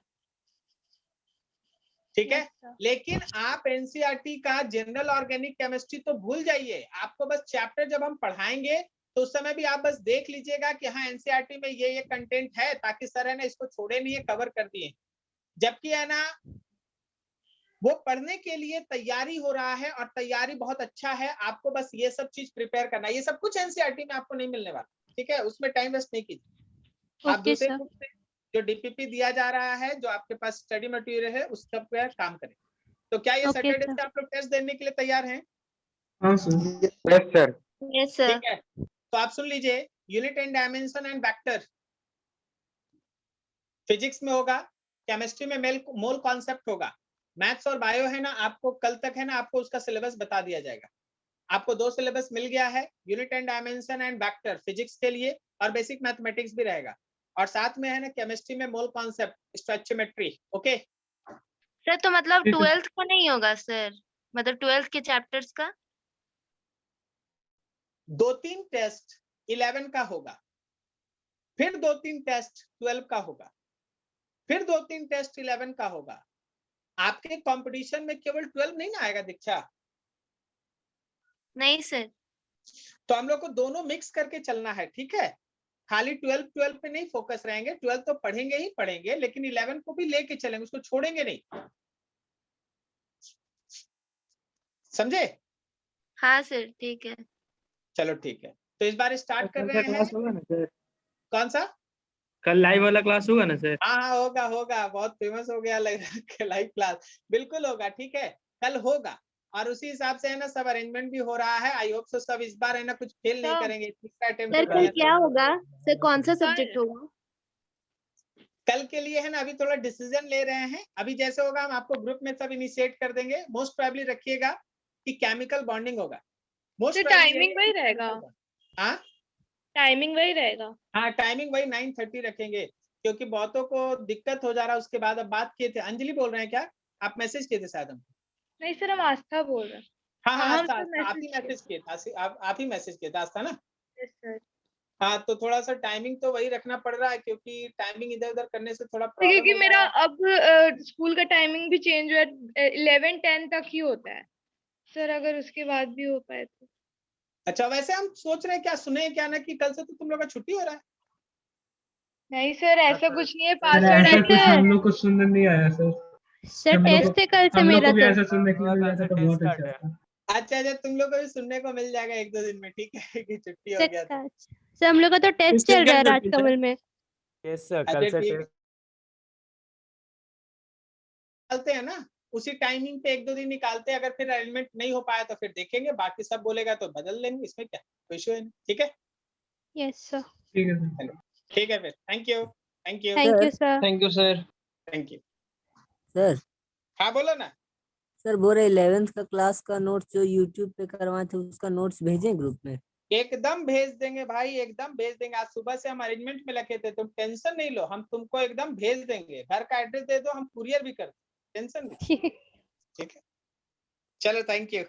ठीक है, लेकिन आप एनसीईआरटी का जनरल ऑर्गेनिक केमिस्ट्री तो भूल जाइए। आपको बस चैप्टर जब हम पढ़ाएंगे तो उस समय भी आप बस देख लीजिएगा कि हाँ एनसीईआरटी में ये कंटेंट है, ताकि सर है ना इसको छोड़े नहीं, कवर कर दिए। जबकि है ना वो पढ़ने के लिए तैयारी हो रहा है और तैयारी बहुत अच्छा है। आपको बस ये सब चीज प्रिपेयर करना है, ये सब कुछ एनसीईआरटी में आपको नहीं मिलने वाला। ठीक है, उसमें टाइम वेस्ट नहीं कीजिए। आप दूसरे बुक से जो डीपीपी दिया जा रहा है, जो आपके पास स्टडी मटेरियल है, उस सब पे काम करें। तो क्या ये सैटरडे से आप लोग टेस्ट देने के लिए तैयार हैं? हाँ sir. Yes sir. Yes sir. ठीक है, तो आप सुन लीजिए, unit and dimension and vector physics में होगा, केमिस्ट्री में मोल कॉन्सेप्ट होगा, मैथ्स और बायो है ना आपको कल तक है ना आपको उसका सिलेबस बता दिया जाएगा। आपको 2 सिलेबस मिल गया है, unit and dimension and vector physics के लिए, और बेसिक मैथमेटिक्स भी रहेगा, और साथ में है ना केमिस्ट्री में mole concept, stoichiometry. Okay sir तो मतलब ठीक है। 12th का नहीं होगा सर, मतलब 12th के चैप्टर्स का? 2-3 टेस्ट 11 का होगा, फिर 2-3 टेस्ट 12 का होगा, फिर 2-3 टेस्ट 11 का होगा। आपके कंपटीशन में केवल 12 नहीं ना आएगा दीक्षा? नहीं सर। तो हम लोग को दोनों मिक्स करके चलना है। ठीक है, खाली 12 पे नहीं फोकस रहेंगे। 12 तो पढ़ेंगे ही पढ़ेंगे, लेकिन 11 को भी लेके चलेंगे, उसको छोड़ेंगे नहीं। समझे? हाँ सर ठीक है। चलो ठीक है, तो इस बार स्टार्ट कर रहे हैं। होगा ना सर? कौन सा? कल लाइव वाला क्लास होगा ना सर? हाँ होगा होगा, बहुत फेमस हो गया लग रहा है लाइव क्लास। बिल्कुल होगा, ठीक है, कल होगा, और उसी हिसाब से है ना सब अरेंजमेंट भी हो रहा है। आई होप सो सब इस बार है ना कुछ फेल नहीं करेंगे। सर कल क्या होगा सर, कौन सा सब्जेक्ट होगा? कल के लिए है ना अभी थोड़ा डिसीजन ले रहे हैं। अभी जैसे होगा हम आपको ग्रुप में सब इनिशिएट कर देंगे। मोस्ट प्रोबेबली रखिएगा कि केमिकल बॉन्डिंग होगा। मोस्ट टाइमिंग वही रहेगा? हाँ टाइमिंग वही रहेगा? हाँ, टाइमिंग वही 9:30 रखेंगे, क्योंकि बहुतों को दिक्कत हो जा रहा है। उसके बाद अब बात किए थे, अंजलि बोल रहे हैं क्या? आप मैसेज किए थे शायद हम? नहीं सर, हम आस्था बोल रहे हैं। हाँ हाँ, हम आस्था, तो आप ही मैसेज किए थे, आप ही मैसेज किए थे आस्था ना? Yes sir. हाँ, तो थोड़ा सा टाइमिंग तो वही रखना पड़ रहा है, क्योंकि टाइमिंग इधर उधर करने से थोड़ा प्रॉब्लम क्योंकि हो मेरा जा रहा है। अब स्कूल का टाइमिंग भी चेंज हुआ है, 11-10 तक ही होता है सर, अगर उसके बाद भी हो पाए तो। अच्छा, वैसे हम सोच रहे हैं क्या, सुने क्या ना कि कल से तो तुम लोग का छुट्टी हो रहा है। नहीं सर, ऐसा कुछ नहीं है। सर पासवर्ड ऐसा कुछ है। हम लोग को सुनने नहीं आया सर। सर हम लोग टेस्ट है कल से हम लोग मेरा को भी तो। ऐसा सुनने को मिल जाता तो बहुत अच्छा था। अच्छा, तुम लोग को भी सुनने को मिल जाएगा 1-2 दिन में, ठीक है, कि छुट्टी हो गया तो। सर हम लोग का तो टेस्ट चल रहा है राजकमल में। यस सर, अच्छा कल से ठीक, चलते हैं ना उसी टाइमिंग पे 1-2 दिन निकालते हैं। अगर फिर अरेंजमेंट नहीं हो पाया तो फिर देखेंगे, बाकी सब बोलेगा तो बदल लेंगे, इसमें क्या कोई इशू है नहीं। ठीक है, यस सर। ठीक है सर। ठीक है फिर, thank you thank you sir. Thank you sir. Thank you. Sir हाँ बोलो ना। सर बोल रहे 11th का क्लास का नोट्स जो यूट्यूब पे करवाए थे उसका नोट्स भेजें ग्रुप में? एकदम भेज देंगे भाई, एकदम भेज देंगे। आज सुबह से हम अरेंजमेंट में लगे थे, तुम टेंशन नहीं लो, हम तुमको एकदम भेज देंगे। घर का एड्रेस दे दो, हम कुरियर भी कर देंगे, टेंशन नहीं। ठीक है, चलो थैंक यू।